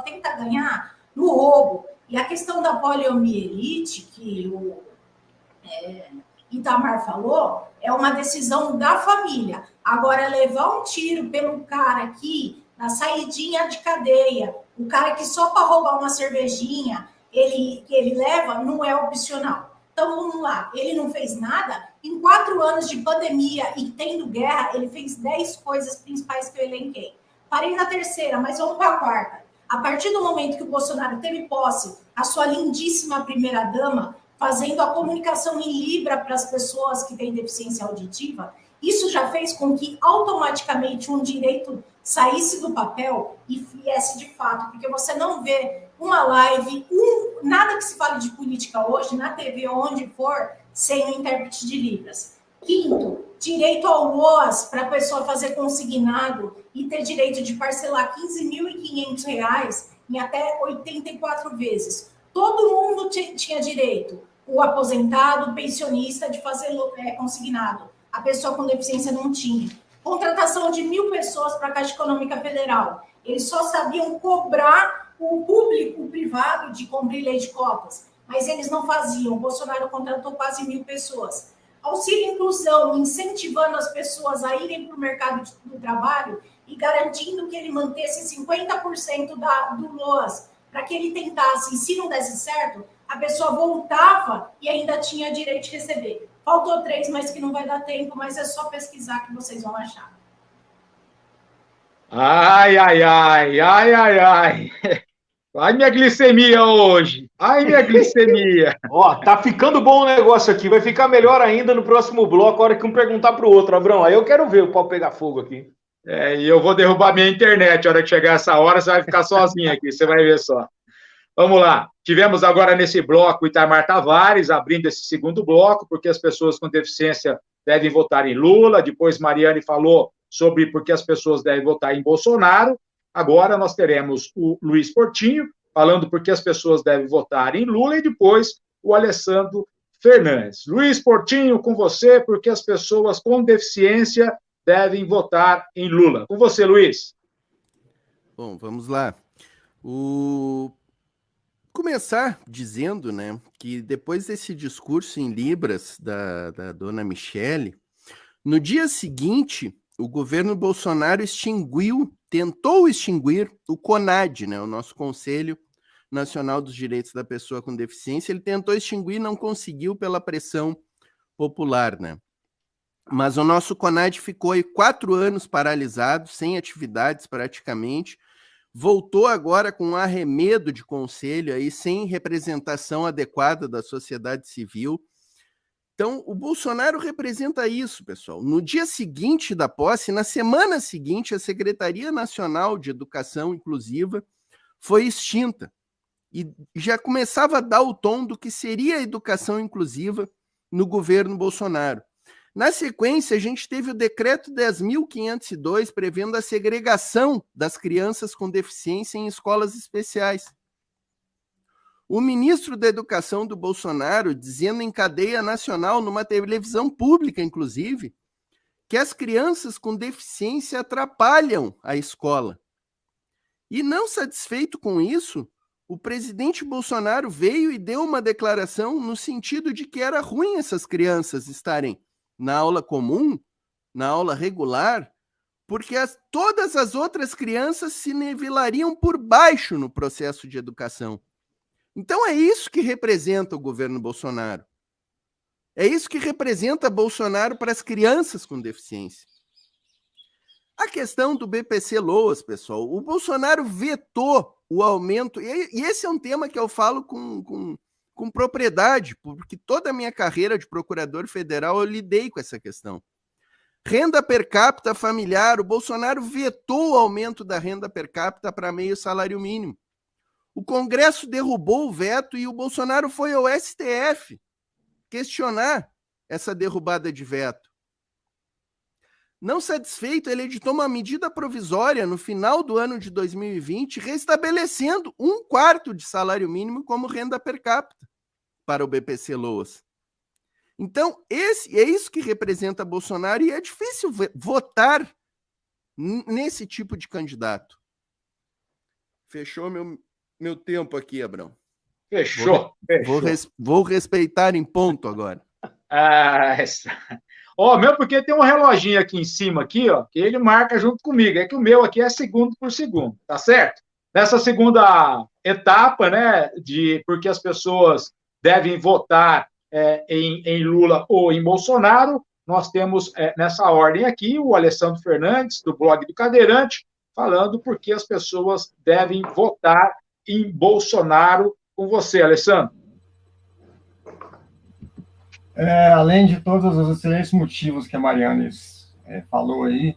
tenta ganhar no roubo. E a questão da poliomielite, que o Itamar falou, é uma decisão da família. Agora, levar um tiro pelo cara aqui, na saidinha de cadeia, o cara que só para roubar uma cervejinha, ele leva, não é opcional. Então, vamos lá, ele não fez nada. Em 4 anos de pandemia e tendo guerra, ele fez 10 coisas principais que eu elenquei. Parei na terceira, mas vamos para a quarta. A partir do momento que o Bolsonaro teve posse, a sua lindíssima primeira-dama, fazendo a comunicação em Libra para as pessoas que têm deficiência auditiva, isso já fez com que automaticamente um direito saísse do papel e viesse de fato, porque você não vê uma live, nada que se fale de política hoje, na TV ou onde for, sem um intérprete de Libras. Quinto, direito ao LOAS para a pessoa fazer consignado e ter direito de parcelar R$15.500 em até 84 vezes. Todo mundo tinha direito, o aposentado, o pensionista, de fazer consignado. A pessoa com deficiência não tinha. Contratação de 1.000 pessoas para a Caixa Econômica Federal. Eles só sabiam cobrar o público, o privado, de cumprir lei de cotas, mas eles não faziam. O Bolsonaro contratou quase 1.000 pessoas. Auxílio inclusão, incentivando as pessoas a irem para o mercado do trabalho e garantindo que ele mantesse 50% do LOAS, para que ele tentasse, e se não desse certo, a pessoa voltava e ainda tinha direito de receber. Faltou 3, mas que não vai dar tempo, mas é só pesquisar que vocês vão achar. Ai, ai, ai, ai, ai, ai. Ai, minha glicemia hoje. Ai, minha glicemia. Ó, tá ficando bom o negócio aqui. Vai ficar melhor ainda no próximo bloco, a hora que um perguntar pro outro, Abrão. Aí eu quero ver o pau pegar fogo aqui. E eu vou derrubar minha internet. A hora que chegar essa hora, você vai ficar sozinho aqui. Você vai ver só. Vamos lá. Tivemos agora nesse bloco o Itamar Tavares, abrindo esse segundo bloco, porque as pessoas com deficiência devem votar em Lula. Depois Mariane falou sobre por que as pessoas devem votar em Bolsonaro. Agora nós teremos o Luiz Portinho falando por que as pessoas devem votar em Lula e depois o Alessandro Fernandes. Luiz Portinho, com você, por que as pessoas com deficiência devem votar em Lula. Com você, Luiz. Bom, vamos lá. Começar dizendo, né, que depois desse discurso em Libras da dona Michele, no dia seguinte, o governo Bolsonaro tentou extinguir o CONAD, né, o nosso Conselho Nacional dos Direitos da Pessoa com Deficiência. Ele tentou extinguir, não conseguiu pela pressão popular, né? Mas o nosso CONAD ficou aí 4 anos paralisado, sem atividades praticamente. Voltou agora com um arremedo de conselho aí, sem representação adequada da sociedade civil. Então, o Bolsonaro representa isso, pessoal. No dia seguinte da posse, na semana seguinte, a Secretaria Nacional de Educação Inclusiva foi extinta. E já começava a dar o tom do que seria a educação inclusiva no governo Bolsonaro. Na sequência, a gente teve o decreto 10.502, prevendo a segregação das crianças com deficiência em escolas especiais. O ministro da Educação do Bolsonaro dizendo em cadeia nacional, numa televisão pública, inclusive, que as crianças com deficiência atrapalham a escola. E não satisfeito com isso, o presidente Bolsonaro veio e deu uma declaração no sentido de que era ruim essas crianças estarem na aula comum, na aula regular, porque todas as outras crianças se nivelariam por baixo no processo de educação. Então é isso que representa o governo Bolsonaro. É isso que representa Bolsonaro para as crianças com deficiência. A questão do BPC-Loas, pessoal, o Bolsonaro vetou o aumento, e esse é um tema que eu falo com propriedade, porque toda a minha carreira de procurador federal eu lidei com essa questão. Renda per capita familiar, o Bolsonaro vetou o aumento da renda per capita para meio salário mínimo. O Congresso derrubou o veto e o Bolsonaro foi ao STF questionar essa derrubada de veto. Não satisfeito, ele editou uma medida provisória no final do ano de 2020, restabelecendo 1/4 de salário mínimo como renda per capita para o BPC-Loas. Então, é isso que representa Bolsonaro e é difícil votar nesse tipo de candidato. Fechou meu tempo aqui, Abrão. Fechou. Vou respeitar em ponto agora. Mesmo porque tem um reloginho aqui em cima, aqui, ó, que ele marca junto comigo. É que o meu aqui é segundo por segundo, tá certo? Nessa segunda etapa, né, de porque as pessoas devem votar em Lula ou em Bolsonaro, nós temos nessa ordem aqui o Alessandro Fernandes, do blog do Cadeirante, falando por que as pessoas devem votar em Bolsonaro. Com você, Alessandro. Além de todos os excelentes motivos que a Mariane falou aí,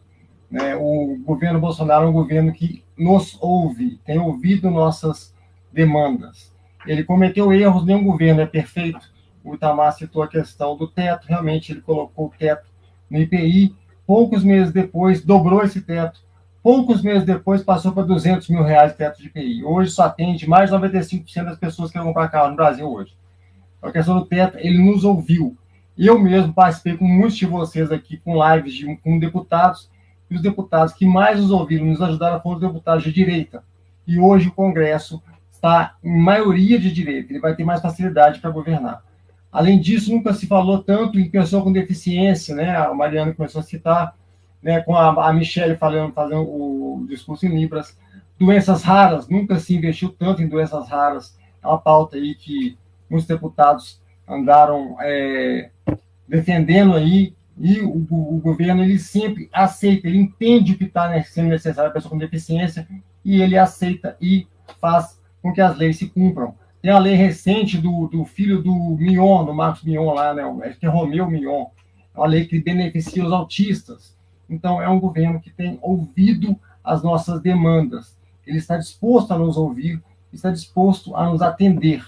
né, o governo Bolsonaro é um governo que nos ouve, tem ouvido nossas demandas. Ele cometeu erros, nenhum governo é perfeito. O Itamar citou a questão do teto, realmente ele colocou o teto no IPI, poucos meses depois dobrou esse teto, poucos meses depois passou para R$200 mil o teto de IPI. Hoje só atende mais de 95% das pessoas que querem comprar carro no Brasil hoje. A questão do teto, ele nos ouviu. Eu mesmo participei com muitos de vocês aqui, com lives com deputados, e os deputados que mais nos ouviram, nos ajudaram foram os deputados de direita. e hoje o Congresso está em maioria de direita, ele vai ter mais facilidade para governar. Além disso, nunca se falou tanto em pessoa com deficiência, né? A Mariana começou a citar, né, com a Michelle fazendo o discurso em Libras. Doenças raras, nunca se investiu tanto em doenças raras. É uma pauta aí que muitos deputados andaram defendendo aí, e o governo ele sempre aceita, ele entende o que está sendo necessário a pessoa com deficiência, e ele aceita e faz com que as leis se cumpram. Tem a lei recente do filho do Mion, do Marcos Mion lá, né, que é Romeu Mion, é uma lei que beneficia os autistas. Então, é um governo que tem ouvido as nossas demandas, ele está disposto a nos ouvir, está disposto a nos atender.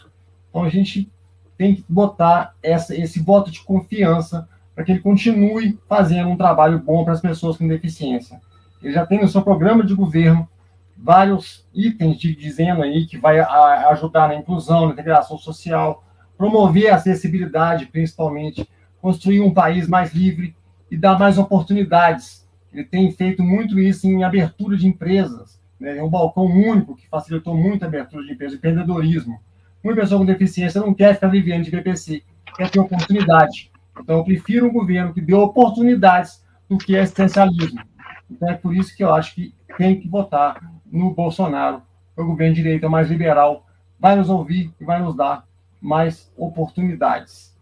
Então, a gente tem que botar esse voto de confiança para que ele continue fazendo um trabalho bom para as pessoas com deficiência. Ele já tem no seu programa de governo vários itens dizendo aí que vai ajudar na inclusão, na integração social, promover a acessibilidade, principalmente, construir um país mais livre e dar mais oportunidades. Ele tem feito muito isso em abertura de empresas, né? É um balcão único que facilitou muito a abertura de empresas, empreendedorismo. Uma pessoa com deficiência não quer ficar vivendo de BPC, quer ter oportunidade. Então, eu prefiro um governo que dê oportunidades do que assistencialismo. Então, é por isso que eu acho que tem que votar no Bolsonaro, o governo de direita mais liberal, vai nos ouvir e vai nos dar mais oportunidades.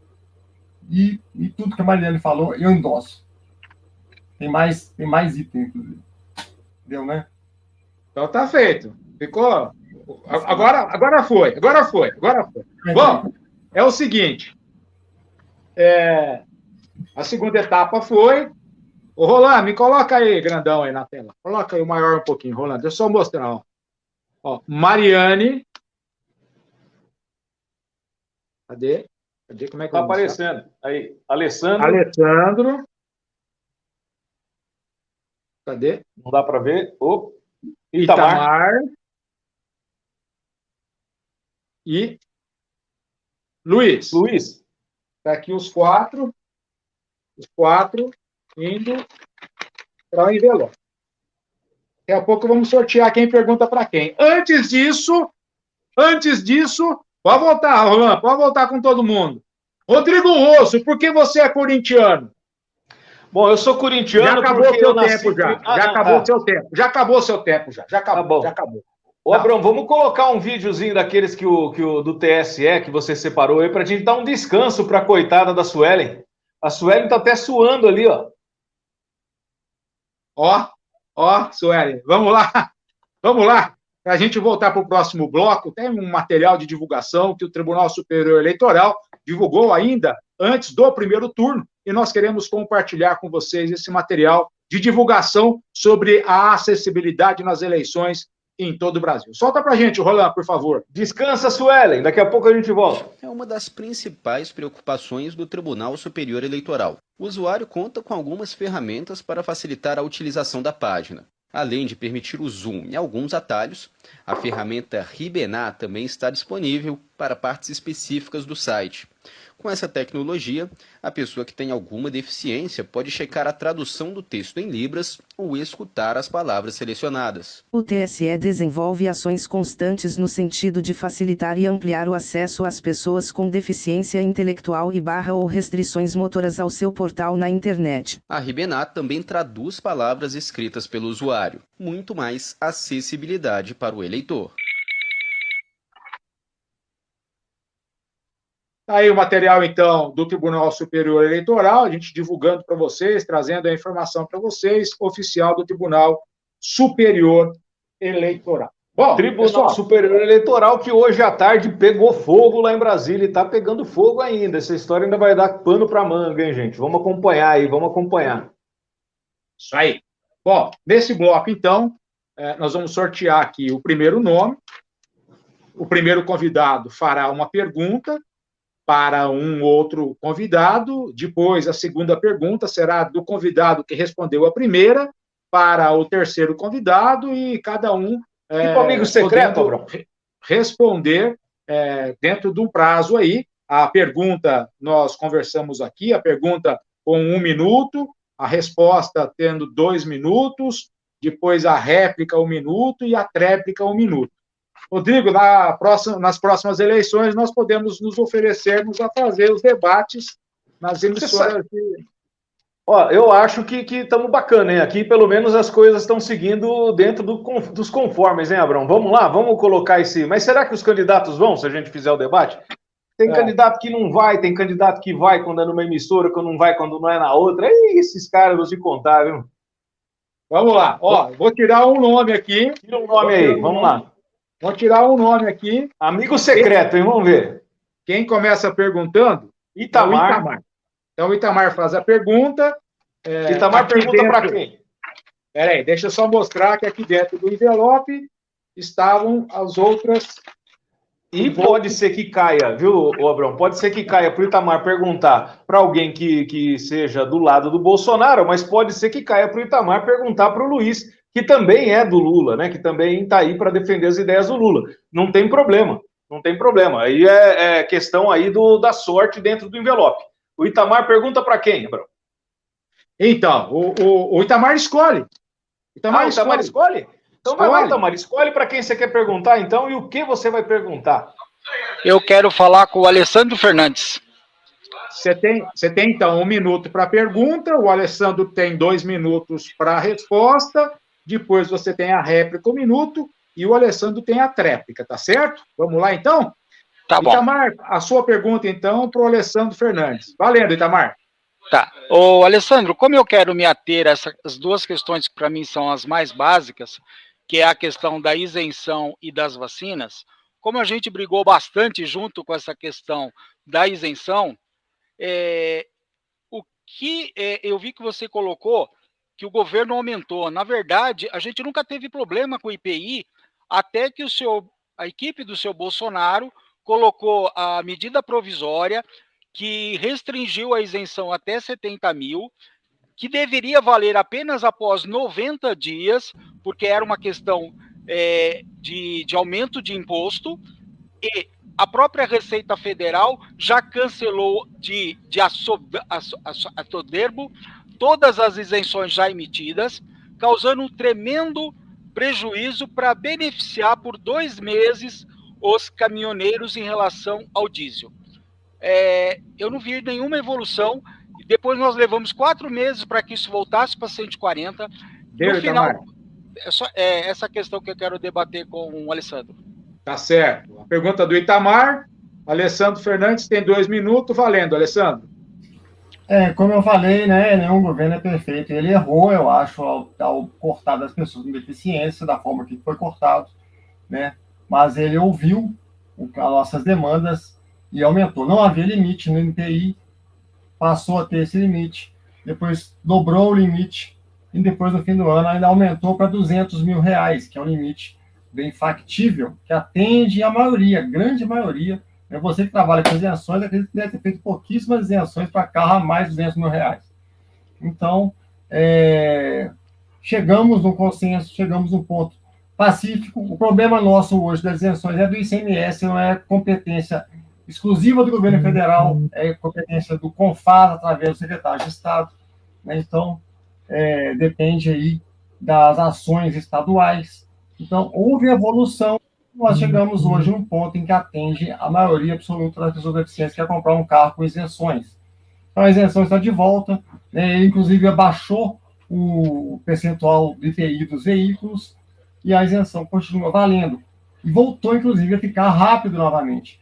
E tudo que a Mariane falou, eu endosso. Tem mais itens, inclusive. Deu, né? Então tá feito. Ficou... Agora foi. Bom, é o seguinte. A segunda etapa foi... Ô, Roland, me coloca aí, grandão, aí na tela. Coloca aí o maior um pouquinho, Roland. Deixa eu só mostrar. Ó, Mariane. Cadê? Como é que tá aparecendo? Aí, Alessandro. Alessandro. Cadê? Não dá para ver. Itamar. E Luiz. Tá aqui os quatro indo para o envelope. Daqui a pouco vamos sortear quem pergunta para quem. Antes disso, pode voltar, Roland, pode voltar com todo mundo. Rodrigo Rosso, por que você é corintiano? Bom, eu sou corintiano. Já acabou o seu tempo, já acabou o seu tempo. Já acabou. Ô, Abrão, vamos colocar um videozinho daqueles que do TSE que você separou aí pra gente dar um descanso pra coitada da Suelen. A Suelen tá até suando ali, ó. Ó, Suelen, vamos lá. Para a gente voltar para o próximo bloco, tem um material de divulgação que o Tribunal Superior Eleitoral divulgou ainda antes do primeiro turno, e nós queremos compartilhar com vocês esse material de divulgação sobre a acessibilidade nas eleições em todo o Brasil. Solta para a gente, Roland, por favor. Descansa, Suelen, daqui a pouco a gente volta. É uma das principais preocupações do Tribunal Superior Eleitoral. O usuário conta com algumas ferramentas para facilitar a utilização da página. Além de permitir o zoom em alguns atalhos, a ferramenta Ribená também está disponível para partes específicas do site. Com essa tecnologia, a pessoa que tem alguma deficiência pode checar a tradução do texto em Libras ou escutar as palavras selecionadas. O TSE desenvolve ações constantes no sentido de facilitar e ampliar o acesso às pessoas com deficiência intelectual e ou restrições motoras ao seu portal na internet. A Ribená também traduz palavras escritas pelo usuário, muito mais acessibilidade para o eleitor. Aí o material, então, do Tribunal Superior Eleitoral, a gente divulgando para vocês, trazendo a informação para vocês, oficial do Tribunal Superior Eleitoral. Bom, Tribunal Superior Eleitoral que hoje à tarde pegou fogo lá em Brasília e está pegando fogo ainda. Essa história ainda vai dar pano para manga, hein, gente? Vamos acompanhar aí, Isso aí. Bom, nesse bloco, então, nós vamos sortear aqui o primeiro nome. O primeiro convidado fará uma pergunta para um outro convidado, depois a segunda pergunta será do convidado que respondeu a primeira, para o terceiro convidado, e cada um tipo amigo secreto, Abrão, responder dentro de um prazo aí. A pergunta, nós conversamos aqui, a pergunta com 1 minuto, a resposta tendo 2 minutos, depois a réplica 1 minuto e a tréplica 1 minuto. Rodrigo, nas próximas eleições, nós podemos nos oferecermos a fazer os debates nas emissoras de... Ó, eu acho que estamos bacana, hein? Aqui, pelo menos, as coisas estão seguindo dentro dos conformes, hein, Abrão? Vamos lá, vamos colocar esse... Mas será que os candidatos vão, se a gente fizer o debate? Tem candidato que não vai, tem candidato que vai quando é numa emissora, quando não vai, quando não é na outra. E esses caras, vou te contar, viu? Vamos lá. Ó, vou tirar um nome aqui. Tira um nome aí, vamos lá. Vou tirar um nome aqui. Amigo secreto, hein? Vamos ver. Quem começa perguntando? Itamar. É o Itamar. Então, o Itamar faz a pergunta. Itamar pergunta para quem? Peraí, deixa eu só mostrar que aqui dentro do envelope estavam as outras... E pode ser que caia, viu, Abrão? Pode ser que caia para o Itamar perguntar para alguém que seja do lado do Bolsonaro, mas pode ser que caia para o Itamar perguntar para o Luiz, que também é do Lula, né? Que também está aí para defender as ideias do Lula. Não tem problema, não tem problema. Aí é questão aí da sorte dentro do envelope. O Itamar pergunta para quem, Abrão? Então, o Itamar escolhe. O Itamar escolhe? Então vai lá, Itamar, escolhe para quem você quer perguntar, então, e o que você vai perguntar? Eu quero falar com o Alessandro Fernandes. Você tem, então, 1 minuto para a pergunta, o Alessandro tem 2 minutos para a resposta, depois você tem a réplica 1 minuto, e o Alessandro tem a tréplica, tá certo? Vamos lá, então? Tá bom. Itamar, a sua pergunta, então, para o Alessandro Fernandes. Valendo, Itamar. Tá. Ô, Alessandro, como eu quero me ater a essas duas questões que para mim são as mais básicas, que é a questão da isenção e das vacinas, como a gente brigou bastante junto com essa questão da isenção, eu vi que você colocou que o governo aumentou. Na verdade, a gente nunca teve problema com o IPI, até que a equipe do seu Bolsonaro colocou a medida provisória que restringiu a isenção até 70 mil, que deveria valer apenas após 90 dias, porque era uma questão de aumento de imposto, e a própria Receita Federal já cancelou a soberbo todas as isenções já emitidas, causando um tremendo prejuízo para beneficiar por 2 meses os caminhoneiros em relação ao diesel. Eu não vi nenhuma evolução. Depois nós levamos 4 meses para que isso voltasse para 140. No final, essa questão que eu quero debater com o Alessandro. Tá certo. A pergunta do Itamar. Alessandro Fernandes tem 2 minutos. Valendo, Alessandro. Como eu falei, né, nenhum governo é perfeito. Ele errou, eu acho, ao cortar das pessoas com deficiência, da forma que foi cortado, né? Mas ele ouviu as nossas demandas e aumentou. Não havia limite no NPI, passou a ter esse limite, depois dobrou o limite, e depois, no fim do ano, ainda aumentou para R$200 mil, que é um limite bem factível, que atende a maioria, a grande maioria. Você que trabalha com isenções, acredito que deve ter feito pouquíssimas isenções para carro a mais de R$200 mil. Então, chegamos num consenso, chegamos num ponto pacífico. O problema nosso hoje das isenções é do ICMS, não é competência exclusiva do governo federal, é competência do CONFAS, através do secretário de Estado, né? Então, depende aí das ações estaduais. Então, houve evolução, nós chegamos hoje num ponto em que atende a maioria absoluta das pessoas deficientes que quer comprar um carro com isenções. Então, a isenção está de volta, né? Ele, inclusive, abaixou o percentual de IPI dos veículos e a isenção continua valendo. E voltou, inclusive, a ficar rápido novamente.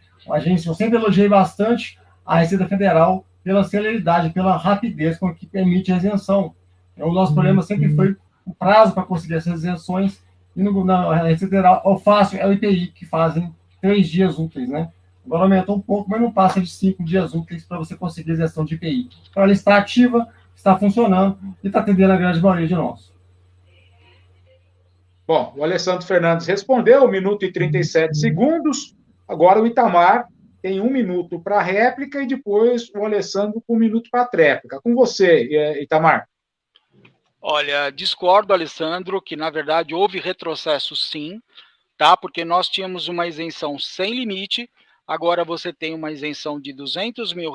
Eu sempre elogiei bastante a Receita Federal pela celeridade, pela rapidez com que permite a isenção. O nosso problema sempre foi o prazo para conseguir essas isenções, e na Receita Federal, o fácil é o IPI, que fazem 3 dias úteis, né? Agora aumentou um pouco, mas não passa de 5 dias úteis para você conseguir a isenção de IPI. Então, ela está ativa, está funcionando e está atendendo a grande maioria de nós. Bom, o Alessandro Fernandes respondeu, 1 minuto e 37 segundos. Agora o Itamar tem 1 minuto para a réplica e depois o Alessandro com 1 minuto para a tréplica. Com você, Itamar. Olha, discordo, Alessandro, que na verdade houve retrocesso sim, tá? Porque nós tínhamos uma isenção sem limite, agora você tem uma isenção de R$200 mil.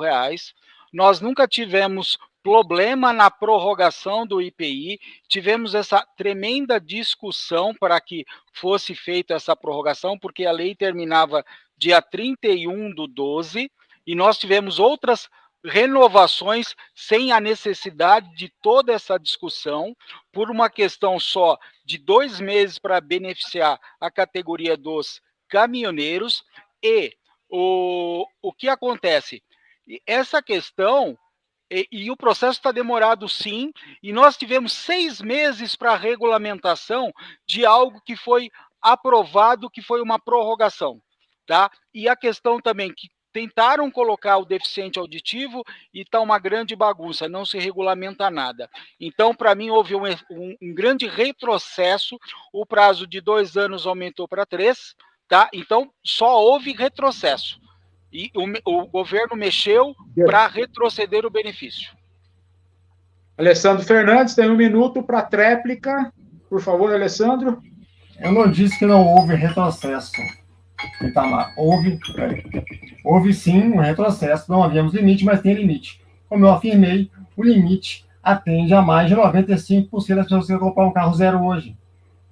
Nós nunca tivemos problema na prorrogação do IPI, tivemos essa tremenda discussão para que fosse feita essa prorrogação, porque a lei terminava dia 31/12, e nós tivemos outras renovações sem a necessidade de toda essa discussão, por uma questão só de 2 meses para beneficiar a categoria dos caminhoneiros. E o que acontece? Essa questão, e o processo está demorado sim, e nós tivemos 6 meses para a regulamentação de algo que foi aprovado, que foi uma prorrogação, tá? E a questão também que tentaram colocar o deficiente auditivo e está uma grande bagunça, não se regulamenta nada. Então, para mim, houve um grande retrocesso, o prazo de 2 anos aumentou para 3, tá? Então, só houve retrocesso. E o governo mexeu para retroceder o benefício. Alessandro Fernandes, tem 1 minuto para tréplica. Por favor, Alessandro. Eu não disse que não houve retrocesso, Itamar. Houve sim um retrocesso, não havíamos limite, mas tem limite. Como eu afirmei, o limite atende a mais de 95% das pessoas que comprar um carro zero hoje.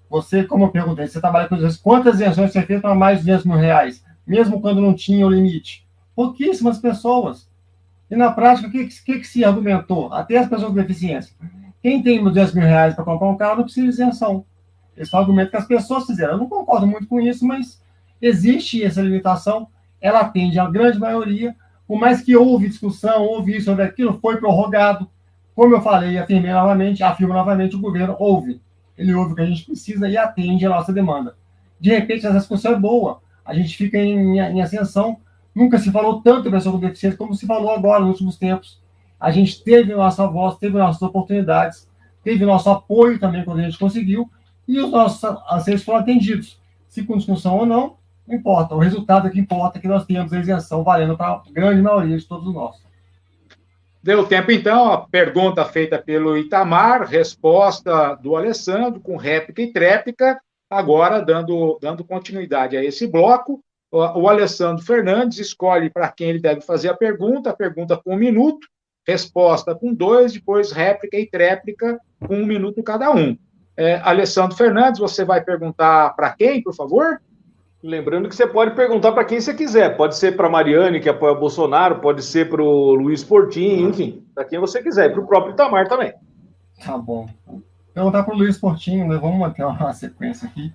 Você, como eu perguntei, você trabalha com quantas isenções você fez para mais de R$200.000, mesmo quando não tinha o limite? Pouquíssimas pessoas. E na prática, o que se argumentou? Até as pessoas com deficiência. Quem tem R$200.000 para comprar um carro não precisa de isenção. Esse é o argumento que as pessoas fizeram. Eu não concordo muito com isso, mas existe essa limitação, ela atende a grande maioria, por mais que houve discussão, houve isso, houve aquilo, foi prorrogado. Como eu falei, afirmo novamente, o governo ele ouve o que a gente precisa e atende a nossa demanda. De repente, essa discussão é boa, a gente fica em ascensão, nunca se falou tanto de pessoa com deficiência como se falou agora, nos últimos tempos. A gente teve a nossa voz, teve nossas oportunidades, teve nosso apoio também quando a gente conseguiu, e os nossos anseios foram atendidos. Se com discussão ou não, não importa. O resultado é que importa, que nós temos a isenção valendo para a grande maioria de todos nós. Deu tempo, então, a pergunta feita pelo Itamar, resposta do Alessandro, com réplica e tréplica. Agora, dando continuidade a esse bloco, o Alessandro Fernandes escolhe para quem ele deve fazer a pergunta com 1 minuto, resposta com 2, depois réplica e tréplica com 1 minuto cada um. Alessandro Fernandes, você vai perguntar para quem, por favor? Lembrando que você pode perguntar para quem você quiser. Pode ser para a Mariane, que apoia o Bolsonaro, pode ser para o Luiz Portinho, enfim, para quem você quiser, e para o próprio Itamar também. Tá bom. Perguntar para o Luiz Portinho, né? Vamos manter uma sequência aqui.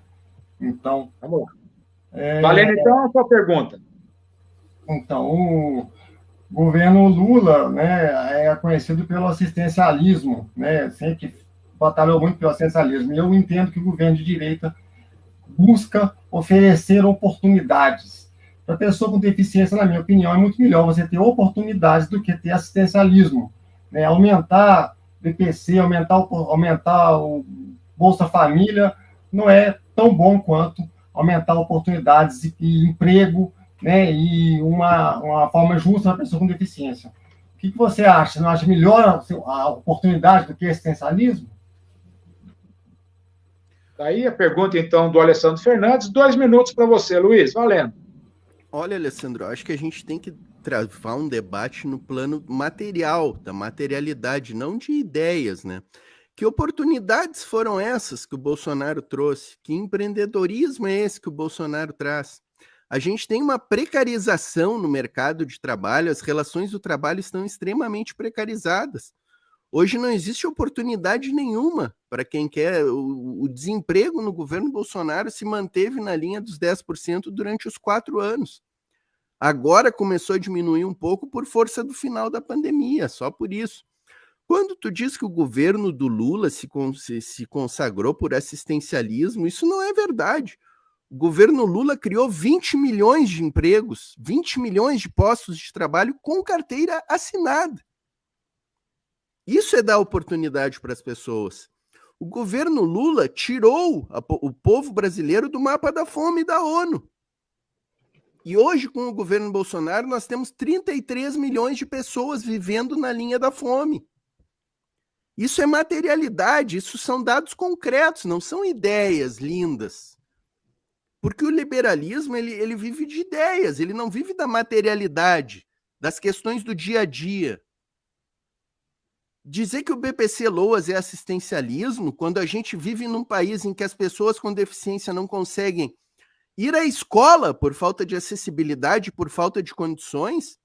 Então. Vamos lá. Valendo, então, a sua pergunta. Então, o governo Lula, né, é conhecido pelo assistencialismo, né? Sempre batalhou muito pelo assistencialismo. E eu entendo que o governo de direita busca oferecer oportunidades. Para a pessoa com deficiência, na minha opinião, é muito melhor você ter oportunidades do que ter assistencialismo. Né? Aumentar BPC, aumentar o Bolsa Família, não é tão bom quanto aumentar oportunidades e emprego, né? E uma forma justa para a pessoa com deficiência. O que você acha? Você não acha melhor a oportunidade do que assistencialismo? Daí a pergunta, então, do Alessandro Fernandes. 2 minutos para você, Luiz. Valendo. Olha, Alessandro, eu acho que a gente tem que travar um debate no plano material, da materialidade, não de ideias, né? Que oportunidades foram essas que o Bolsonaro trouxe? Que empreendedorismo é esse que o Bolsonaro traz? A gente tem uma precarização no mercado de trabalho, as relações do trabalho estão extremamente precarizadas. Hoje não existe oportunidade nenhuma para quem quer. O desemprego no governo Bolsonaro se manteve na linha dos 10% durante os 4 anos. Agora começou a diminuir um pouco por força do final da pandemia, só por isso. Quando tu diz que o governo do Lula se consagrou por assistencialismo, isso não é verdade. O governo Lula criou 20 milhões de empregos, 20 milhões de postos de trabalho com carteira assinada. Isso é dar oportunidade para as pessoas. O governo Lula tirou o povo brasileiro do mapa da fome da ONU. E hoje, com o governo Bolsonaro, nós temos 33 milhões de pessoas vivendo na linha da fome. Isso é materialidade, isso são dados concretos, não são ideias lindas. Porque o liberalismo, ele vive de ideias, ele não vive da materialidade, das questões do dia a dia. Dizer que o BPC Loas é assistencialismo, quando a gente vive num país em que as pessoas com deficiência não conseguem ir à escola por falta de acessibilidade, por falta de condições,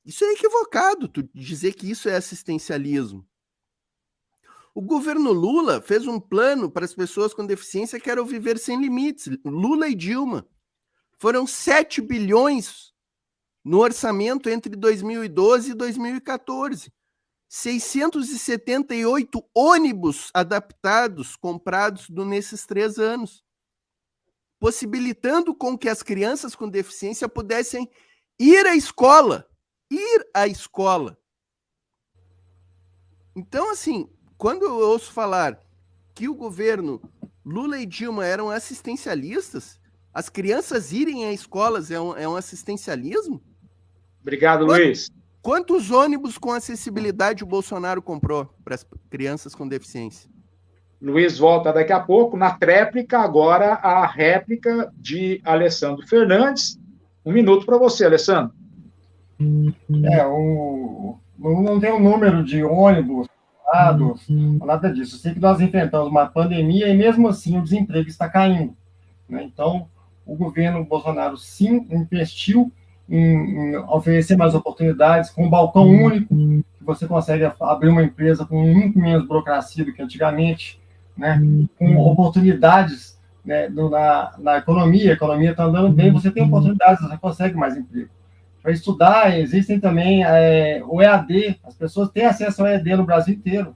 isso é equivocado, tu dizer que isso é assistencialismo. O governo Lula fez um plano para as pessoas com deficiência que era o Viver Sem Limites, Lula e Dilma. Foram 7 bilhões no orçamento entre 2012 e 2014. 678 ônibus adaptados, comprados nesses 3 anos, possibilitando com que as crianças com deficiência pudessem ir à escola. Ir à escola. Então, assim, quando eu ouço falar que o governo Lula e Dilma eram assistencialistas, as crianças irem a escolas é um assistencialismo? Obrigado, Luiz. Quantos ônibus com acessibilidade o Bolsonaro comprou para as crianças com deficiência? Luiz volta daqui a pouco. Na tréplica, agora a réplica de Alessandro Fernandes. 1 minuto para você, Alessandro. Não tem um número de ônibus, nada disso. Eu sei que nós enfrentamos uma pandemia e, mesmo assim, o desemprego está caindo, né? Então, o governo Bolsonaro, sim, investiu em oferecer mais oportunidades, com um balcão único, que você consegue abrir uma empresa com muito menos burocracia do que antigamente, né? Com oportunidades, né, na economia. A economia está andando bem, você tem oportunidades, você consegue mais emprego. Para estudar, existem também o EAD, as pessoas têm acesso ao EAD no Brasil inteiro,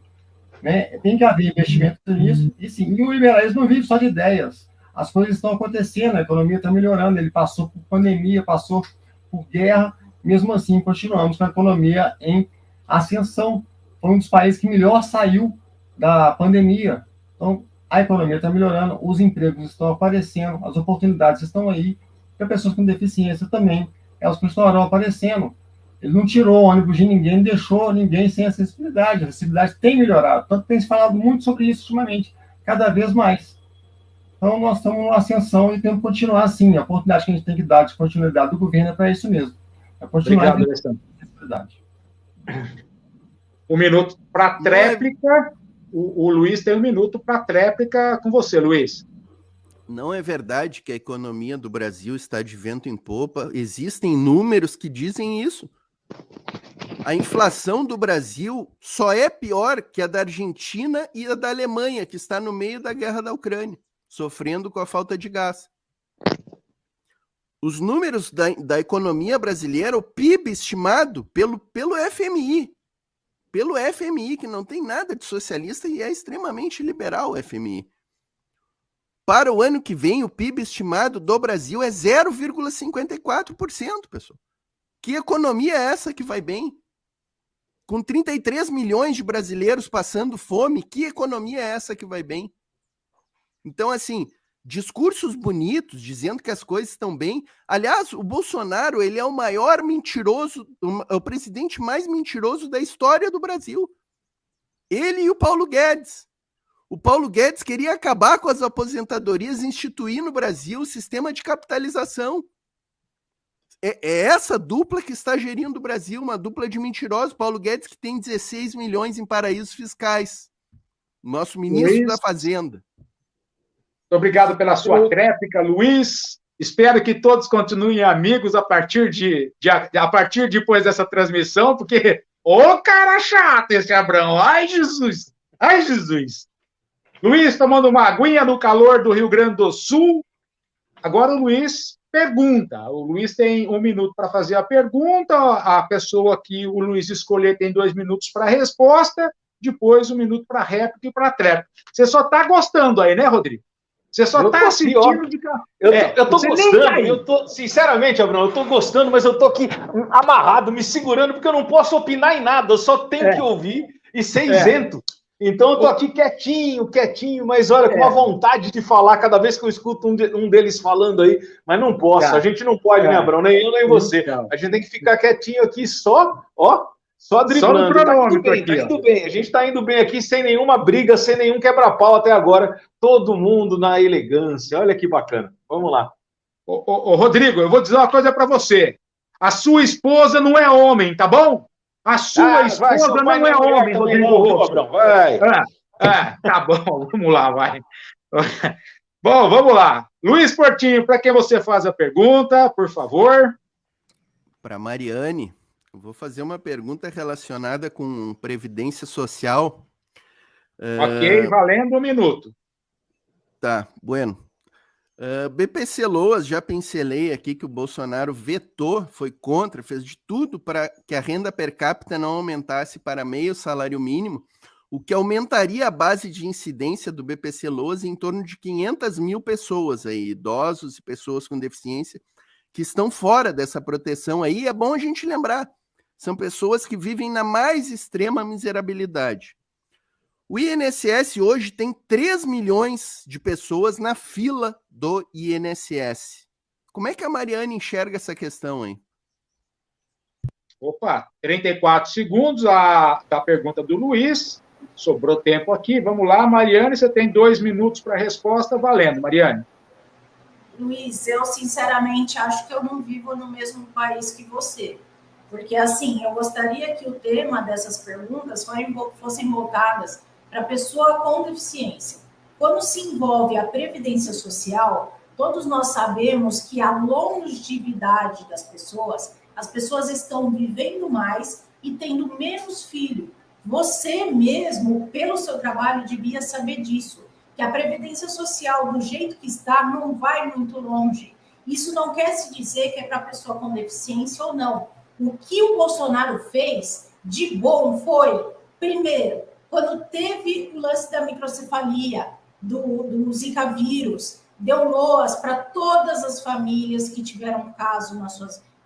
né? Tem que haver investimento nisso, e sim, e o liberalismo não vive só de ideias, as coisas estão acontecendo, a economia está melhorando, ele passou por pandemia, passou por guerra, mesmo assim continuamos com a economia em ascensão, foi um dos países que melhor saiu da pandemia, então a economia está melhorando, os empregos estão aparecendo, as oportunidades estão aí, para pessoas com deficiência também, elas continuarão aparecendo. Ele não tirou o ônibus de ninguém, deixou ninguém sem acessibilidade. A acessibilidade tem melhorado. Tanto que tem se falado muito sobre isso ultimamente, cada vez mais. Então, nós estamos numa ascensão e temos que continuar assim. A oportunidade que a gente tem que dar de continuidade do governo é para isso mesmo. É continuar a acessibilidade. 1 minuto para a tréplica. O Luiz tem 1 minuto para a tréplica com você, Luiz. Não é verdade que a economia do Brasil está de vento em popa. Existem números que dizem isso. A inflação do Brasil só é pior que a da Argentina e a da Alemanha, que está no meio da guerra da Ucrânia, sofrendo com a falta de gás. Os números da economia brasileira, o PIB estimado pelo FMI, que não tem nada de socialista e é extremamente liberal o FMI. Para o ano que vem, o PIB estimado do Brasil é 0,54%, pessoal. Que economia é essa que vai bem? Com 33 milhões de brasileiros passando fome, que economia é essa que vai bem? Então, assim, discursos bonitos, dizendo que as coisas estão bem. Aliás, o Bolsonaro, ele é o maior mentiroso, o presidente mais mentiroso da história do Brasil. Ele e o Paulo Guedes. O Paulo Guedes queria acabar com as aposentadorias e instituir no Brasil o sistema de capitalização. É essa dupla que está gerindo o Brasil, uma dupla de mentirosos. Paulo Guedes, que tem 16 milhões em paraísos fiscais. Nosso ministro da Fazenda. Muito obrigado pela sua tréplica, Luiz. Espero que todos continuem amigos a partir depois dessa transmissão, porque ô cara chato esse Abrão. Ai, Jesus! Ai, Jesus! Luiz tomando uma aguinha no calor do Rio Grande do Sul. Agora o Luiz pergunta. O Luiz tem 1 minuto para fazer a pergunta. A pessoa que o Luiz escolher tem 2 minutos para a resposta. Depois 1 minuto para a réplica e para a tréplica. Você só está gostando aí, né, Rodrigo? Você só está assistindo de cá. Eu tô gostando. Sinceramente, Abrão, eu tô gostando, mas eu tô aqui amarrado, me segurando, porque eu não posso opinar em nada. Eu só tenho que ouvir e ser isento. Então eu tô aqui quietinho, mas olha, com uma vontade de falar cada vez que eu escuto um deles falando aí, mas não posso, a gente não pode, né, Abrão? Nem eu, nem você. A gente tem que ficar quietinho aqui só driblando. Tá indo bem, a gente tá indo bem aqui sem nenhuma briga, sem nenhum quebra-pau até agora, todo mundo na elegância, olha que bacana. Vamos lá. Ô, Rodrigo, eu vou dizer uma coisa para você. A sua esposa não é homem, tá bom? A sua esposa não é homem, Rodrigo Rosso. Vai. Tá bom, vamos lá, vai. Bom, vamos lá. Luiz Portinho, para quem você faz a pergunta, por favor? Para Mariane, eu vou fazer uma pergunta relacionada com Previdência Social. Ok, valendo 1 minuto. Tá, bueno. BPC Loas, já pincelei aqui que o Bolsonaro vetou, foi contra, fez de tudo para que a renda per capita não aumentasse para meio salário mínimo, o que aumentaria a base de incidência do BPC Loas em torno de 500 mil pessoas, aí, idosos e pessoas com deficiência, que estão fora dessa proteção aí. É bom a gente lembrar, são pessoas que vivem na mais extrema miserabilidade. O INSS hoje tem 3 milhões de pessoas na fila do INSS. Como é que a Mariane enxerga essa questão, hein? Opa, 34 segundos da pergunta do Luiz. Sobrou tempo aqui. Vamos lá, Mariane, você tem 2 minutos para a resposta. Valendo, Mariane. Luiz, eu sinceramente acho que eu não vivo no mesmo país que você. Porque, assim, eu gostaria que o tema dessas perguntas fossem voltadas para a pessoa com deficiência. Quando se envolve a Previdência Social, todos nós sabemos que a longevidade das pessoas, as pessoas estão vivendo mais e tendo menos filho. Você mesmo, pelo seu trabalho, devia saber disso, que a Previdência Social, do jeito que está, não vai muito longe. Isso não quer se dizer que é para a pessoa com deficiência ou não. O que o Bolsonaro fez de bom foi, primeiro, quando teve o lance da microcefalia, do Zika vírus, deu loas para todas as famílias que tiveram caso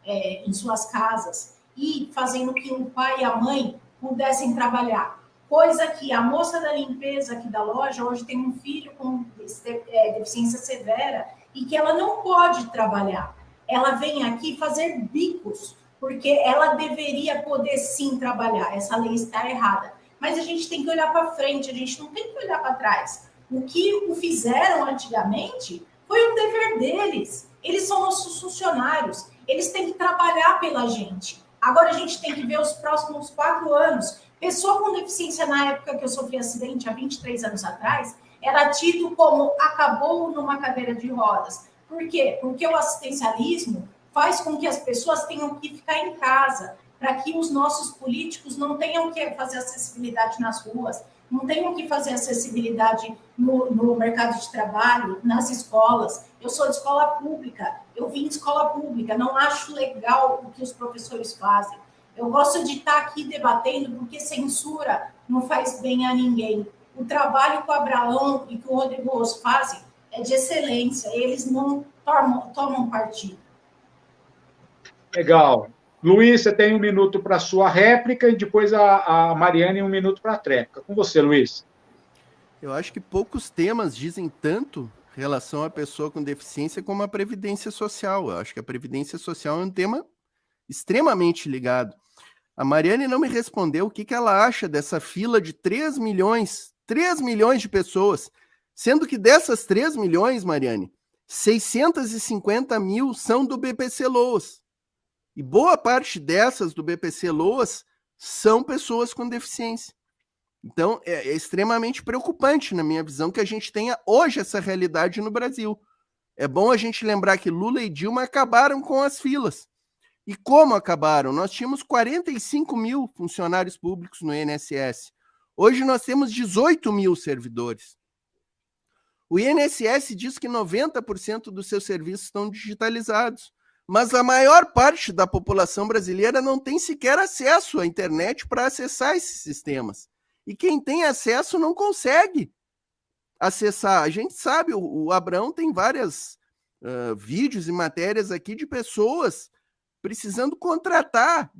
em suas casas e fazendo que o pai e a mãe pudessem trabalhar. Coisa que a moça da limpeza aqui da loja hoje tem um filho com deficiência severa e que ela não pode trabalhar. Ela vem aqui fazer bicos, porque ela deveria poder sim trabalhar. Essa lei está errada. Mas a gente tem que olhar para frente, a gente não tem que olhar para trás. O que fizeram antigamente foi um dever deles. Eles são nossos funcionários, eles têm que trabalhar pela gente. Agora a gente tem que ver os próximos 4 anos. Pessoa com deficiência na época que eu sofri acidente, há 23 anos atrás, era tido como acabou numa cadeira de rodas. Por quê? Porque o assistencialismo faz com que as pessoas tenham que ficar em casa, para que os nossos políticos não tenham que fazer acessibilidade nas ruas, não tenham que fazer acessibilidade no mercado de trabalho, nas escolas. Eu sou de escola pública, eu vim de escola pública, não acho legal o que os professores fazem. Eu gosto de estar aqui debatendo, porque censura não faz bem a ninguém. O trabalho que o Abraão e que o Rodrigo Rosso fazem é de excelência, eles não tomam partido. Legal. Luiz, você tem 1 minuto para a sua réplica e depois a Mariane 1 minuto para a tréplica. Com você, Luiz. Eu acho que poucos temas dizem tanto em relação à pessoa com deficiência como a Previdência Social. Eu acho que a Previdência Social é um tema extremamente ligado. A Mariane não me respondeu o que ela acha dessa fila de 3 milhões de pessoas, sendo que dessas 3 milhões, Mariane, 650 mil são do BPC Loas. E boa parte dessas do BPC Loas são pessoas com deficiência. Então, é extremamente preocupante, na minha visão, que a gente tenha hoje essa realidade no Brasil. É bom a gente lembrar que Lula e Dilma acabaram com as filas. E como acabaram? Nós tínhamos 45 mil funcionários públicos no INSS. Hoje nós temos 18 mil servidores. O INSS diz que 90% dos seus serviços estão digitalizados. Mas a maior parte da população brasileira não tem sequer acesso à internet para acessar esses sistemas. E quem tem acesso não consegue acessar. A gente sabe, o Abraão tem vários vídeos e matérias aqui de pessoas precisando contratar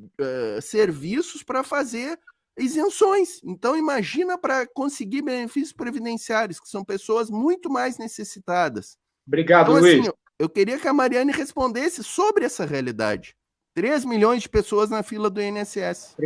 serviços para fazer isenções. Então, imagina para conseguir benefícios previdenciários, que são pessoas muito mais necessitadas. Obrigado, então, Luiz. Assim, eu queria que a Mariane respondesse sobre essa realidade. 3 milhões de pessoas na fila do INSS.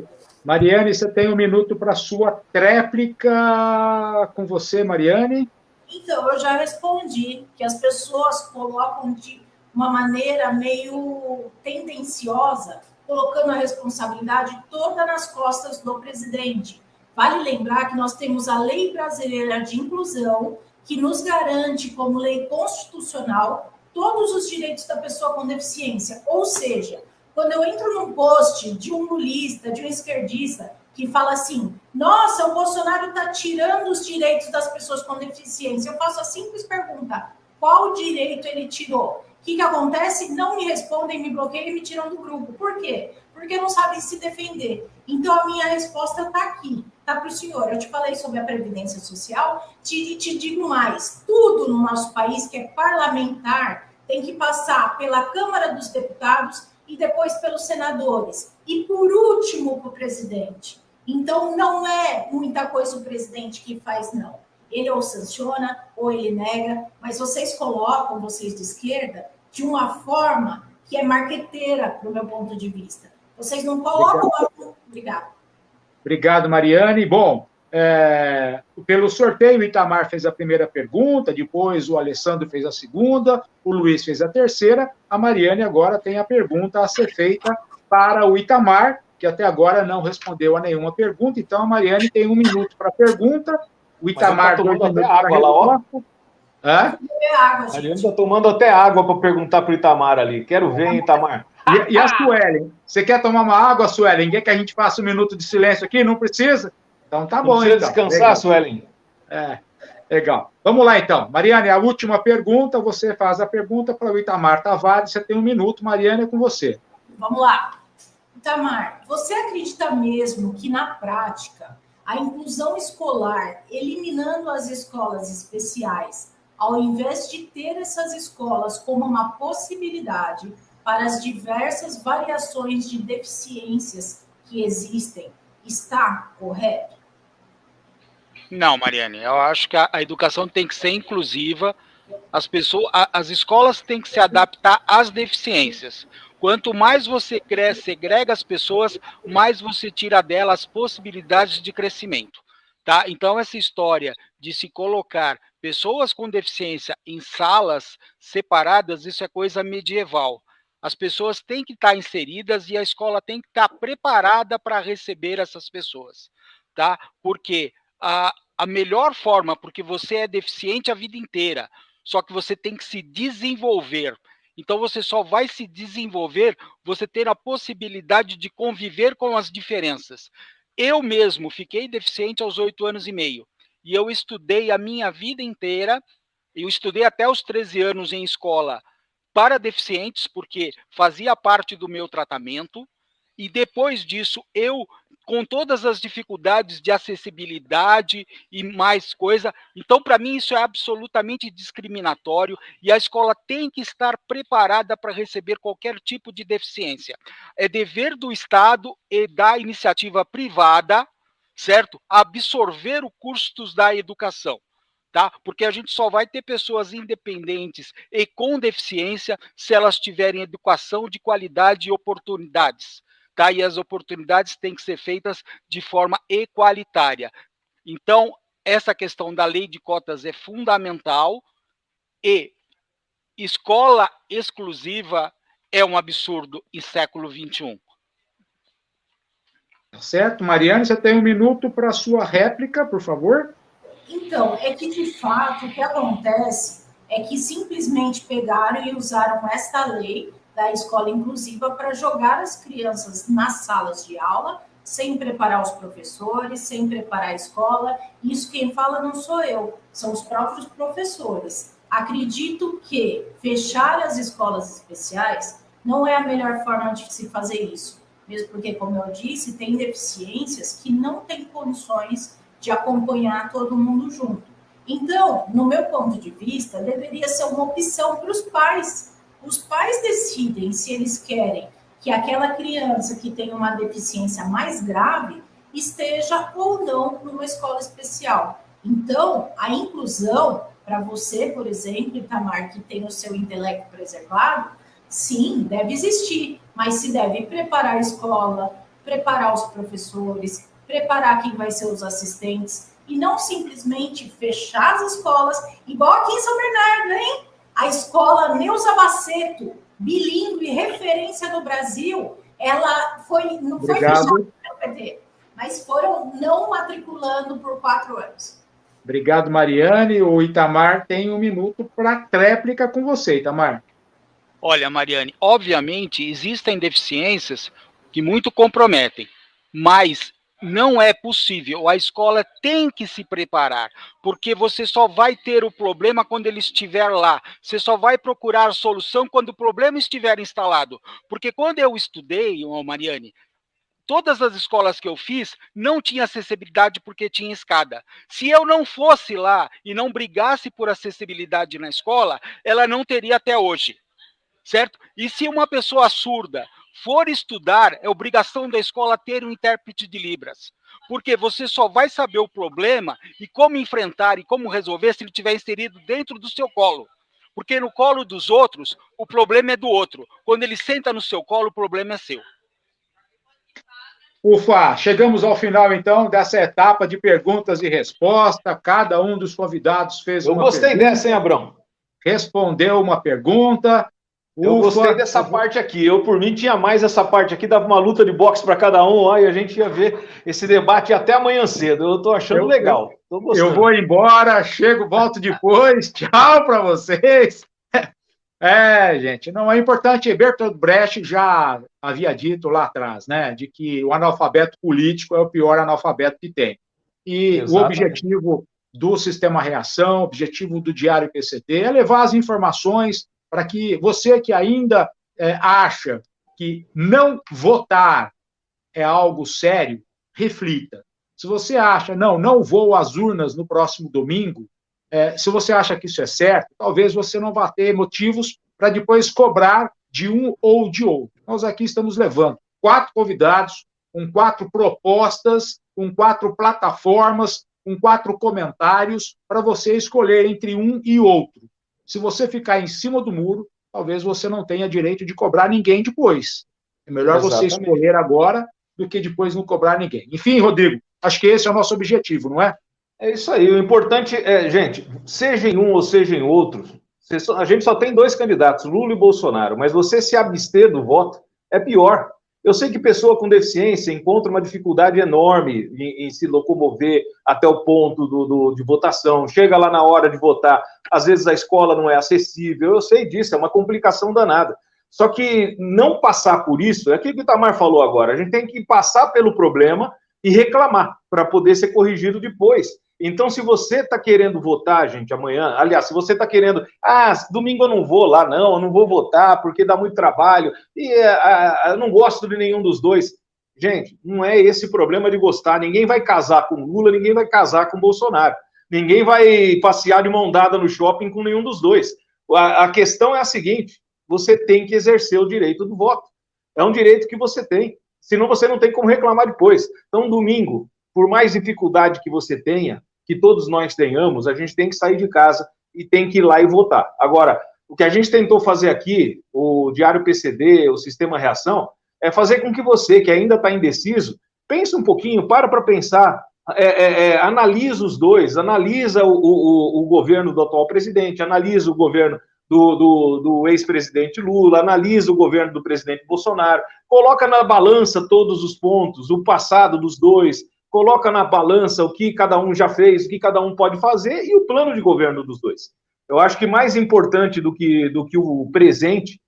Mariane, você tem 1 minuto para a sua tréplica. Com você, Mariane. Então, eu já respondi que as pessoas colocam de uma maneira meio tendenciosa colocando a responsabilidade toda nas costas do presidente. Vale lembrar que nós temos a Lei Brasileira de Inclusão, que nos garante, como lei constitucional, todos os direitos da pessoa com deficiência. Ou seja, quando eu entro num post de um lulista, de um esquerdista, que fala assim, nossa, o Bolsonaro está tirando os direitos das pessoas com deficiência, eu faço a simples pergunta, qual direito ele tirou? O que acontece? Não me respondem, me bloqueiam e me tiram do grupo. Por quê? Porque não sabem se defender. Então, a minha resposta está aqui, está para o senhor. Eu te falei sobre a Previdência Social, te digo mais. Tudo no nosso país que é parlamentar tem que passar pela Câmara dos Deputados e depois pelos senadores. E, por último, para o presidente. Então, não é muita coisa o presidente que faz, não. Ele ou sanciona, ou ele nega, mas vocês colocam, vocês de esquerda, de uma forma que é marqueteira, do meu ponto de vista. Vocês não colocam... Obrigado. Obrigado, Mariane. Bom, pelo sorteio, o Itamar fez a primeira pergunta, depois o Alessandro fez a segunda, o Luiz fez a terceira, a Mariane agora tem a pergunta a ser feita para o Itamar, que até agora não respondeu a nenhuma pergunta, então a Mariane tem 1 minuto para a pergunta, o Itamar 2 minutos para a resposta. A Mariane está tomando até água para perguntar para o Itamar ali. Quero ver, hein, Itamar. E a Suelen? Você quer tomar uma água, Suelen? Quer que a gente faça 1 minuto de silêncio aqui? Não precisa? Então tá bom. Precisa descansar, legal. Suelen. Legal. Vamos lá, então. Mariane, a última pergunta. Você faz a pergunta para o Itamar Tavares. Você tem 1 minuto. Mariane, é com você. Vamos lá. Itamar, você acredita mesmo que, na prática, a inclusão escolar, eliminando as escolas especiais, ao invés de ter essas escolas como uma possibilidade para as diversas variações de deficiências que existem, está correto? Não, Mariane, eu acho que a educação tem que ser inclusiva, as escolas têm que se adaptar às deficiências. Quanto mais você segrega as pessoas, mais você tira delas possibilidades de crescimento. Tá? Então, essa história de se colocar pessoas com deficiência em salas separadas, isso é coisa medieval. As pessoas têm que estar inseridas e a escola tem que estar preparada para receber essas pessoas. Tá? Porque a melhor forma, porque você é deficiente a vida inteira, só que você tem que se desenvolver. Então, você só vai se desenvolver, você ter a possibilidade de conviver com as diferenças. Eu mesmo fiquei deficiente aos 8 anos e meio. E eu estudei a minha vida inteira, eu estudei até os 13 anos em escola para deficientes, porque fazia parte do meu tratamento. E depois disso, eu, com todas as dificuldades de acessibilidade e mais coisa, então, para mim, isso é absolutamente discriminatório e a escola tem que estar preparada para receber qualquer tipo de deficiência. É dever do Estado e da iniciativa privada, certo? Absorver os custos da educação. Tá? Porque a gente só vai ter pessoas independentes e com deficiência se elas tiverem educação de qualidade e oportunidades. Tá? E as oportunidades têm que ser feitas de forma equalitária. Então, essa questão da lei de cotas é fundamental e escola exclusiva é um absurdo em século XXI. Certo. Mariane, você tem 1 minuto para a sua réplica, por favor. Então, é que, de fato, o que acontece é que simplesmente pegaram e usaram esta lei da escola inclusiva para jogar as crianças nas salas de aula, sem preparar os professores, sem preparar a escola. Isso quem fala não sou eu, são os próprios professores. Acredito que fechar as escolas especiais não é a melhor forma de se fazer isso, mesmo porque, como eu disse, tem deficiências que não têm condições de acompanhar todo mundo junto. Então, no meu ponto de vista, deveria ser uma opção para os pais. Os pais decidem se eles querem que aquela criança que tem uma deficiência mais grave esteja ou não numa escola especial. Então, a inclusão, para você, por exemplo, Itamar, que tem o seu intelecto preservado, sim, deve existir, mas se deve preparar a escola, preparar os professores, preparar quem vai ser os assistentes, e não simplesmente fechar as escolas, igual aqui em São Bernardo, hein? A escola Neuza Baceto, bilíngue, referência do Brasil, ela não foi fechada pelo PT, mas foram não matriculando por 4 anos. Obrigado, Mariane. O Itamar tem 1 minuto para réplica com você, Itamar. Olha, Mariane, obviamente existem deficiências que muito comprometem, mas não é possível. A escola tem que se preparar, porque você só vai ter o problema quando ele estiver lá. Você só vai procurar a solução quando o problema estiver instalado. Porque quando eu estudei, Mariane, todas as escolas que eu fiz não tinha acessibilidade porque tinha escada. Se eu não fosse lá e não brigasse por acessibilidade na escola, ela não teria até hoje. Certo? E se uma pessoa surda for estudar, é obrigação da escola ter um intérprete de Libras. Porque você só vai saber o problema e como enfrentar e como resolver se ele estiver inserido dentro do seu colo. Porque no colo dos outros, o problema é do outro. Quando ele senta no seu colo, o problema é seu. Ufa, chegamos ao final, então, dessa etapa de perguntas e respostas. Cada um dos convidados fez uma pergunta. Eu gostei dessa, hein, Abrão? Respondeu uma pergunta. Eu gostei dessa parte aqui. Eu, por mim, tinha mais essa parte aqui, dava uma luta de boxe para cada um, aí a gente ia ver esse debate até amanhã cedo. Eu estou achando legal. Tô gostando. Eu vou embora, volto depois. Tchau para vocês. Gente, não é importante. Bertolt Brecht já havia dito lá atrás, né, de que o analfabeto político é o pior analfabeto que tem. E exatamente. O objetivo do Sistema Reação, o objetivo do Diário PCD é levar as informações para que você que ainda acha que não votar é algo sério, reflita. Se você acha, não vou às urnas no próximo domingo, se você acha que isso é certo, talvez você não vá ter motivos para depois cobrar de um ou de outro. Nós aqui estamos levando 4 convidados, com 4 propostas, com 4 plataformas, com 4 comentários, para você escolher entre um e outro. Se você ficar em cima do muro, talvez você não tenha direito de cobrar ninguém depois. É melhor você escolher agora do que depois não cobrar ninguém. Enfim, Rodrigo, acho que esse é o nosso objetivo, não é? É isso aí. O importante é, gente, seja em um ou seja em outro, a gente só tem 2 candidatos, Lula e Bolsonaro, mas você se abster do voto é pior. Eu sei que pessoa com deficiência encontra uma dificuldade enorme em se locomover até o ponto de votação, chega lá na hora de votar, às vezes a escola não é acessível, eu sei disso, é uma complicação danada. Só que não passar por isso, é aquilo que o Itamar falou agora, a gente tem que passar pelo problema e reclamar, para poder ser corrigido depois. Então, se você está querendo votar, gente, amanhã, aliás, se você está querendo, domingo eu não vou lá, eu não vou votar porque dá muito trabalho, e eu não gosto de nenhum dos dois. Gente, não é esse problema de gostar, ninguém vai casar com Lula, ninguém vai casar com Bolsonaro, ninguém vai passear de mão dada no shopping com nenhum dos dois. A questão é a seguinte, você tem que exercer o direito do voto, é um direito que você tem, senão você não tem como reclamar depois. Então, domingo, por mais dificuldade que você tenha, que todos nós tenhamos, a gente tem que sair de casa e tem que ir lá e votar. Agora, o que a gente tentou fazer aqui, o Diário PCD, o Sistema Reação, é fazer com que você, que ainda está indeciso, pense um pouquinho, para pensar, analisa os dois, analisa o governo do atual presidente, analisa o governo do ex-presidente Lula, analisa o governo do presidente Bolsonaro, coloca na balança todos os pontos, o passado dos dois, coloca na balança o que cada um já fez, o que cada um pode fazer e o plano de governo dos dois. Eu acho que mais importante do que o presente,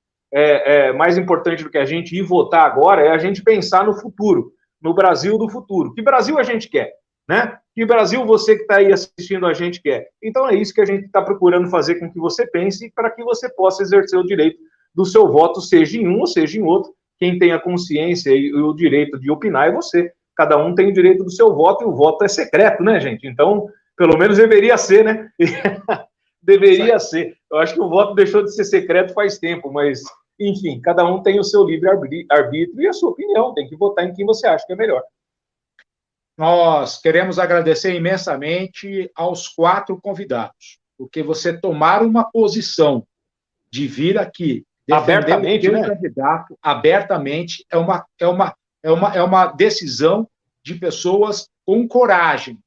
mais importante do que a gente ir votar agora, é a gente pensar no futuro, no Brasil do futuro. Que Brasil a gente quer, né? Que Brasil você que está aí assistindo a gente quer. Então é isso que a gente está procurando fazer com que você pense para que você possa exercer o direito do seu voto, seja em um ou seja em outro. Quem tem a consciência e o direito de opinar é você. Cada um tem o direito do seu voto e o voto é secreto, né, gente? Então, pelo menos deveria ser, né? Deveria ser. Eu acho que o voto deixou de ser secreto faz tempo, mas, enfim, cada um tem o seu livre-arbítrio e a sua opinião. Tem que votar em quem você acha que é melhor. Nós queremos agradecer imensamente aos 4 convidados, porque você tomar uma posição de vir aqui abertamente, né? Candidato abertamente é uma decisão de pessoas com coragem,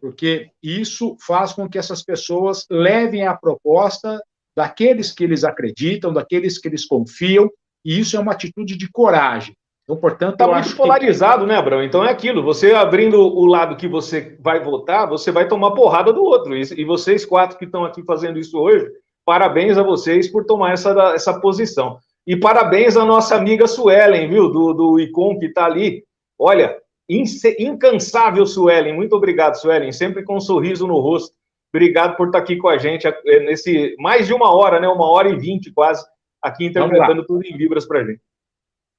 porque isso faz com que essas pessoas levem a proposta daqueles que eles acreditam, daqueles que eles confiam, E isso é uma atitude de coragem. Então, portanto, está muito polarizado, né, Abrão? Então é aquilo, você abrindo o lado que você vai votar, você vai tomar porrada do outro. E vocês 4 que estão aqui fazendo isso hoje, parabéns a vocês por tomar essa posição. E parabéns à nossa amiga Suelen, viu, do ICOM, que está ali. Olha, incansável, Suelen. Muito obrigado, Suelen, sempre com um sorriso no rosto. Obrigado por estar aqui com a gente nesse mais de 1 hora, né? 1h20 quase, aqui interpretando tudo em Libras para a gente.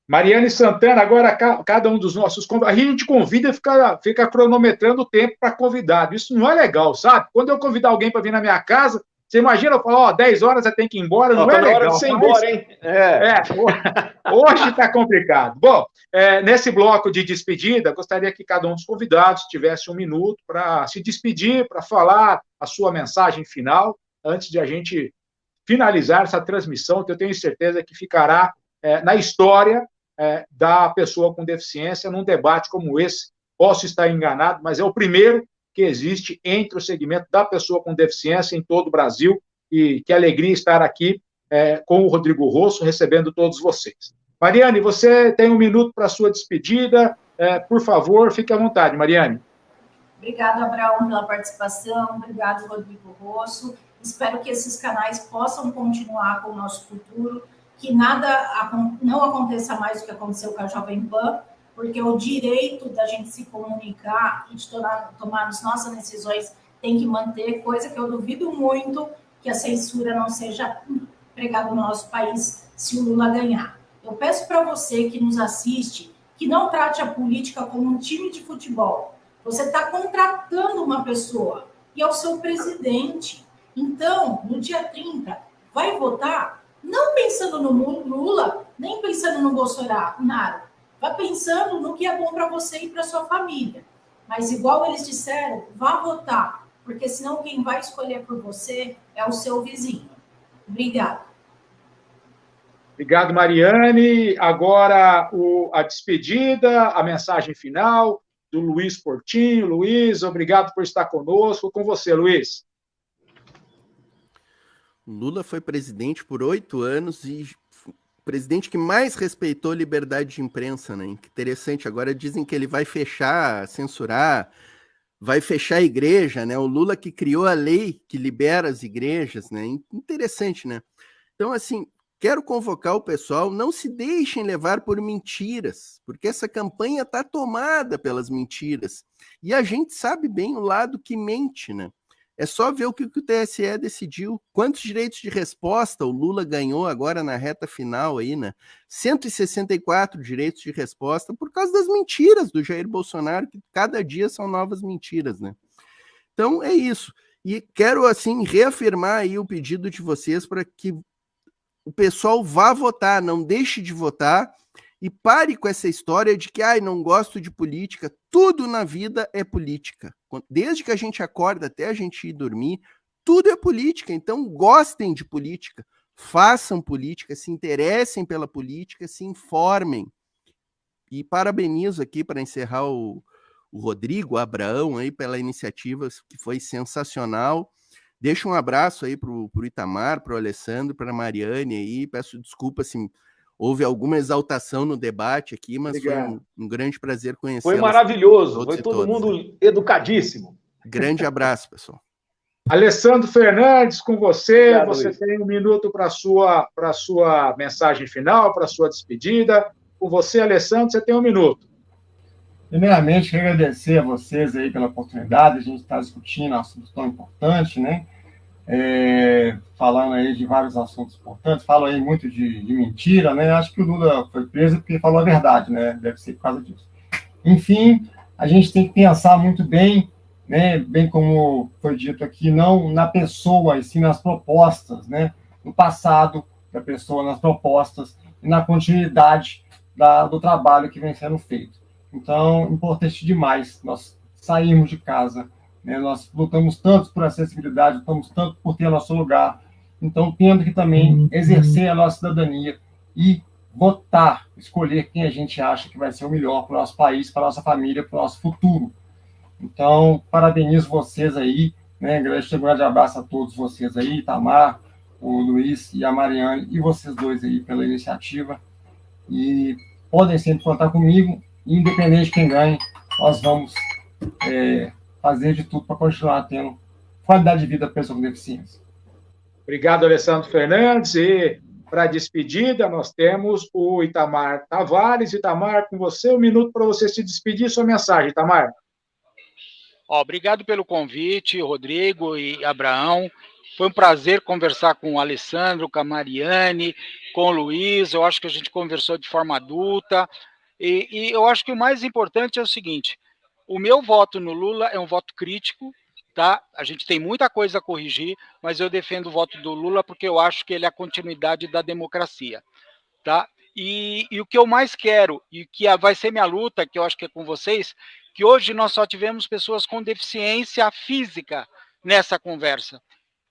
Mariane Santana, agora cada um dos nossos convidados, a gente convida e fica cronometrando o tempo para convidado. Isso não é legal, sabe? Quando eu convidar alguém para vir na minha casa, você imagina eu falar, 10 horas você tem que ir embora, não é legal. Hora de você ir embora, hein? Hoje está complicado. Bom, nesse bloco de despedida, gostaria que cada um dos convidados tivesse 1 minuto para se despedir, para falar a sua mensagem final, antes de a gente finalizar essa transmissão, que eu tenho certeza que ficará na história da pessoa com deficiência num debate como esse. Posso estar enganado, mas é o primeiro que existe entre o segmento da pessoa com deficiência em todo o Brasil, e que alegria estar aqui com o Rodrigo Rosso, recebendo todos vocês. Mariane, você tem 1 minuto para a sua despedida, por favor, fique à vontade, Mariane. Obrigado, Abraão, pela participação, obrigado, Rodrigo Rosso, espero que esses canais possam continuar com o nosso futuro, que nada não aconteça mais do que aconteceu com a Jovem Pan, porque o direito da gente se comunicar e de tomar as nossas decisões tem que manter, coisa que eu duvido muito que a censura não seja pregada no nosso país se o Lula ganhar. Eu peço para você que nos assiste, que não trate a política como um time de futebol. Você está contratando uma pessoa e é o seu presidente. Então, no dia 30, vai votar não pensando no Lula, nem pensando no Bolsonaro. Vá pensando no que é bom para você e para sua família. Mas, igual eles disseram, vá votar, porque senão quem vai escolher por você é o seu vizinho. Obrigada. Obrigado, Mariane. Agora a despedida, a mensagem final do Luiz Portinho. Luiz, obrigado por estar conosco. Com você, Luiz. Lula foi presidente por 8 anos e presidente que mais respeitou liberdade de imprensa, né? Interessante, agora dizem que ele vai fechar, censurar, vai fechar a igreja, né? O Lula que criou a lei que libera as igrejas, né? Interessante, né? Então, assim, quero convocar o pessoal, não se deixem levar por mentiras, porque essa campanha está tomada pelas mentiras. E a gente sabe bem o lado que mente, né? É só ver o que o TSE decidiu. Quantos direitos de resposta o Lula ganhou agora na reta final aí, né? 164 direitos de resposta por causa das mentiras do Jair Bolsonaro, que cada dia são novas mentiras, né? Então é isso. E quero, assim, reafirmar aí o pedido de vocês para que o pessoal vá votar, não deixe de votar e pare com essa história de que, não gosto de política. Tudo na vida é política. Desde que a gente acorda até a gente ir dormir, tudo é política. Então, gostem de política, façam política, se interessem pela política, se informem. E parabenizo aqui, para encerrar, o Rodrigo, o Abraão, aí, pela iniciativa, que foi sensacional. Deixo um abraço aí para o Itamar, para o Alessandro, para a Mariane aí. Peço desculpa se houve alguma exaltação no debate aqui, mas obrigado. Foi um grande prazer conhecê-los. Foi maravilhoso, foi todo mundo educadíssimo. Grande abraço, pessoal. Alessandro Fernandes, com você. Obrigado, você Luiz. tem 1 minuto para a sua mensagem final, para a sua despedida. Com você, Alessandro, você tem 1 minuto. Primeiramente, quero agradecer a vocês aí pela oportunidade de a gente estar discutindo um assunto tão importante, né? Falando aí de vários assuntos importantes, falo aí muito de mentira, né? Acho que o Lula foi preso porque falou a verdade, né? Deve ser por causa disso. Enfim, a gente tem que pensar muito bem, né? Bem como foi dito aqui, não na pessoa, e sim nas propostas, né? No passado da pessoa, nas propostas e na continuidade do trabalho que vem sendo feito. Então, importante demais nós sairmos de casa, né? Nós lutamos tanto por acessibilidade, lutamos tanto por ter nosso lugar, então tendo que também exercer a nossa cidadania e votar, escolher quem a gente acha que vai ser o melhor para o nosso país, para a nossa família, para o nosso futuro. Então, parabenizo vocês aí, né? Um grande abraço a todos vocês aí, Itamar, o Luiz e a Mariane, e vocês dois aí pela iniciativa. e podem sempre contar comigo, independente de quem ganhe, nós vamos fazer de tudo para continuar tendo qualidade de vida para pessoas com deficiência. Obrigado, Alessandro Fernandes. E para a despedida, nós temos o Itamar Tavares. Itamar, com você, 1 minuto para você se despedir. Sua mensagem, Itamar. Obrigado pelo convite, Rodrigo e Abraão. Foi um prazer conversar com o Alessandro, com a Mariane, com o Luiz. Eu acho que a gente conversou de forma adulta. E eu acho que o mais importante é o seguinte: o meu voto no Lula é um voto crítico, tá? A gente tem muita coisa a corrigir, mas eu defendo o voto do Lula porque eu acho que ele é a continuidade da democracia, tá? E o que eu mais quero, e que vai ser minha luta, que eu acho que é com vocês, que hoje nós só tivemos pessoas com deficiência física nessa conversa.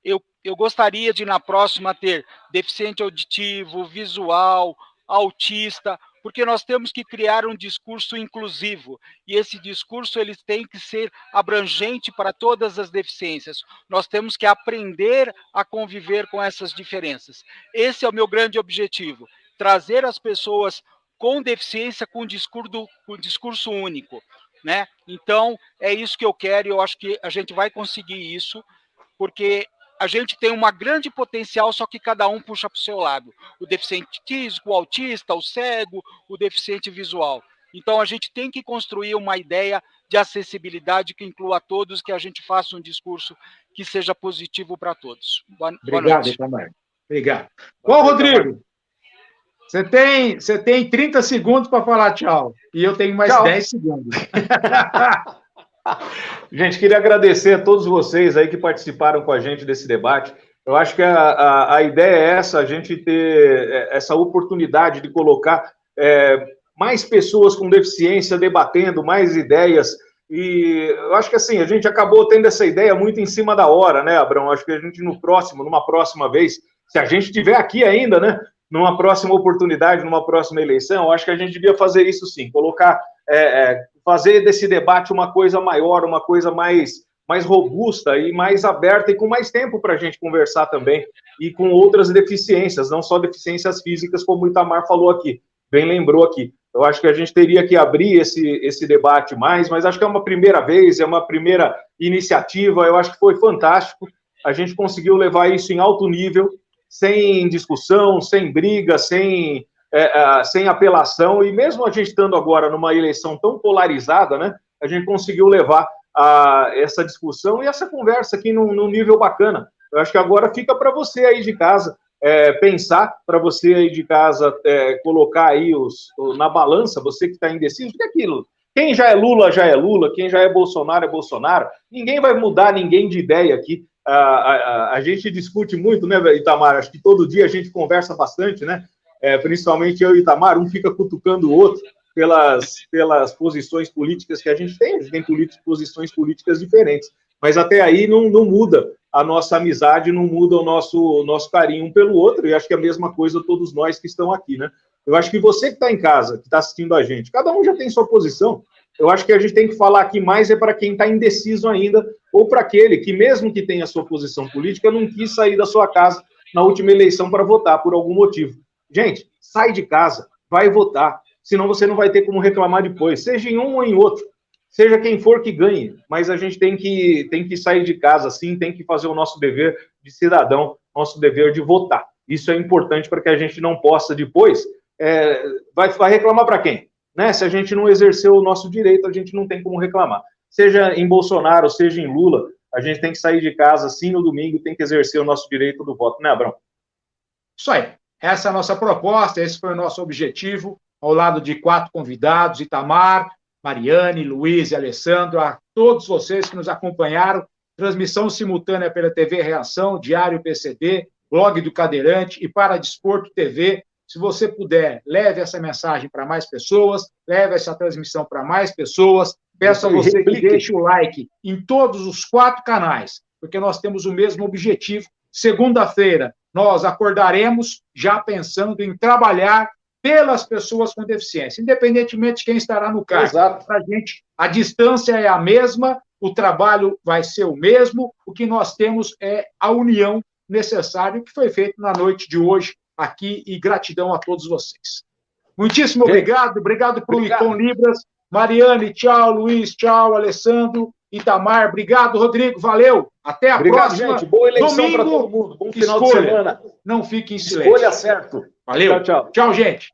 Eu gostaria de, na próxima, ter deficiente auditivo, visual, autista, porque nós temos que criar um discurso inclusivo, e esse discurso ele tem que ser abrangente para todas as deficiências. Nós temos que aprender a conviver com essas diferenças. Esse é o meu grande objetivo, trazer as pessoas com deficiência com discurso único, né? Então, é isso que eu quero, e eu acho que a gente vai conseguir isso, porque a gente tem uma grande potencial, só que cada um puxa para o seu lado. O deficiente físico, o autista, o cego, o deficiente visual. Então, a gente tem que construir uma ideia de acessibilidade que inclua todos, que a gente faça um discurso que seja positivo para todos. Boa noite. Itamar. Obrigado. Bom, Rodrigo, você tem 30 segundos para falar tchau. E eu tenho mais 10 segundos. Gente, queria agradecer a todos vocês aí que participaram com a gente desse debate. Eu acho que a ideia é essa, a gente ter essa oportunidade de colocar mais pessoas com deficiência debatendo, mais ideias. E eu acho que assim, a gente acabou tendo essa ideia muito em cima da hora, né, Abrão? Acho que a gente numa próxima vez, se a gente estiver aqui ainda, né, numa próxima oportunidade, numa próxima eleição, acho que a gente devia fazer isso sim, colocar, fazer desse debate uma coisa maior, uma coisa mais robusta e mais aberta e com mais tempo para a gente conversar também, e com outras deficiências, não só deficiências físicas, como o Itamar falou aqui, bem lembrou aqui. Eu acho que a gente teria que abrir esse debate mais, mas acho que é uma primeira vez, é uma primeira iniciativa, eu acho que foi fantástico, a gente conseguiu levar isso em alto nível, sem discussão, sem briga, sem apelação, e mesmo a gente estando agora numa eleição tão polarizada, né, a gente conseguiu levar essa discussão e essa conversa aqui num nível bacana. Eu acho que agora fica para você aí de casa pensar, para você aí de casa colocar aí na balança, você que está indeciso, que é aquilo. Quem já é Lula, quem já é Bolsonaro, ninguém vai mudar ninguém de ideia aqui. A gente discute muito, né, Itamar? Acho que todo dia a gente conversa bastante, né? Principalmente eu e Itamar, um fica cutucando o outro pelas posições políticas que a gente tem posições políticas diferentes, mas até aí não muda a nossa amizade, não muda o nosso carinho um pelo outro, e acho que é a mesma coisa todos nós que estão aqui, né? Eu acho que você que está em casa, que está assistindo a gente, cada um já tem sua posição. Eu acho que a gente tem que falar aqui mais para quem está indeciso ainda, ou para aquele que, mesmo que tenha sua posição política, não quis sair da sua casa na última eleição para votar por algum motivo. Gente, sai de casa, vai votar, senão você não vai ter como reclamar depois, seja em um ou em outro, seja quem for que ganhe, mas a gente tem que sair de casa, sim, tem que fazer o nosso dever de cidadão, nosso dever de votar. Isso é importante para que a gente não possa depois, vai reclamar para quem? Né? Se a gente não exerceu o nosso direito, a gente não tem como reclamar. Seja em Bolsonaro, seja em Lula, a gente tem que sair de casa, sim, no domingo, tem que exercer o nosso direito do voto, né, Abrão? Isso aí. Essa é a nossa proposta, esse foi o nosso objetivo, ao lado de 4 convidados, Itamar, Mariane, Luiz e Alessandro, a todos vocês que nos acompanharam, transmissão simultânea pela TV Reação, Diário PCD, Blog do Cadeirante e para Desporto TV. Se você puder, leve essa mensagem para mais pessoas, leve essa transmissão para mais pessoas, peço a você que deixe o like em todos os 4 canais, porque nós temos o mesmo objetivo. Segunda-feira, nós acordaremos já pensando em trabalhar pelas pessoas com deficiência, independentemente de quem estará no cargo. Para a gente, a distância é a mesma, o trabalho vai ser o mesmo, o que nós temos é a união necessária, que foi feito na noite de hoje aqui, e gratidão a todos vocês. Muitíssimo obrigado. Obrigado para o Icon Libras. Mariane, tchau. Luiz, tchau. Alessandro, Itamar, obrigado. Rodrigo, valeu. Até a próxima. Gente. Boa eleição para domingo, todo mundo. Bom final de semana. Não fique em silêncio. Escolha certo. Valeu. Tchau, tchau. Tchau, gente.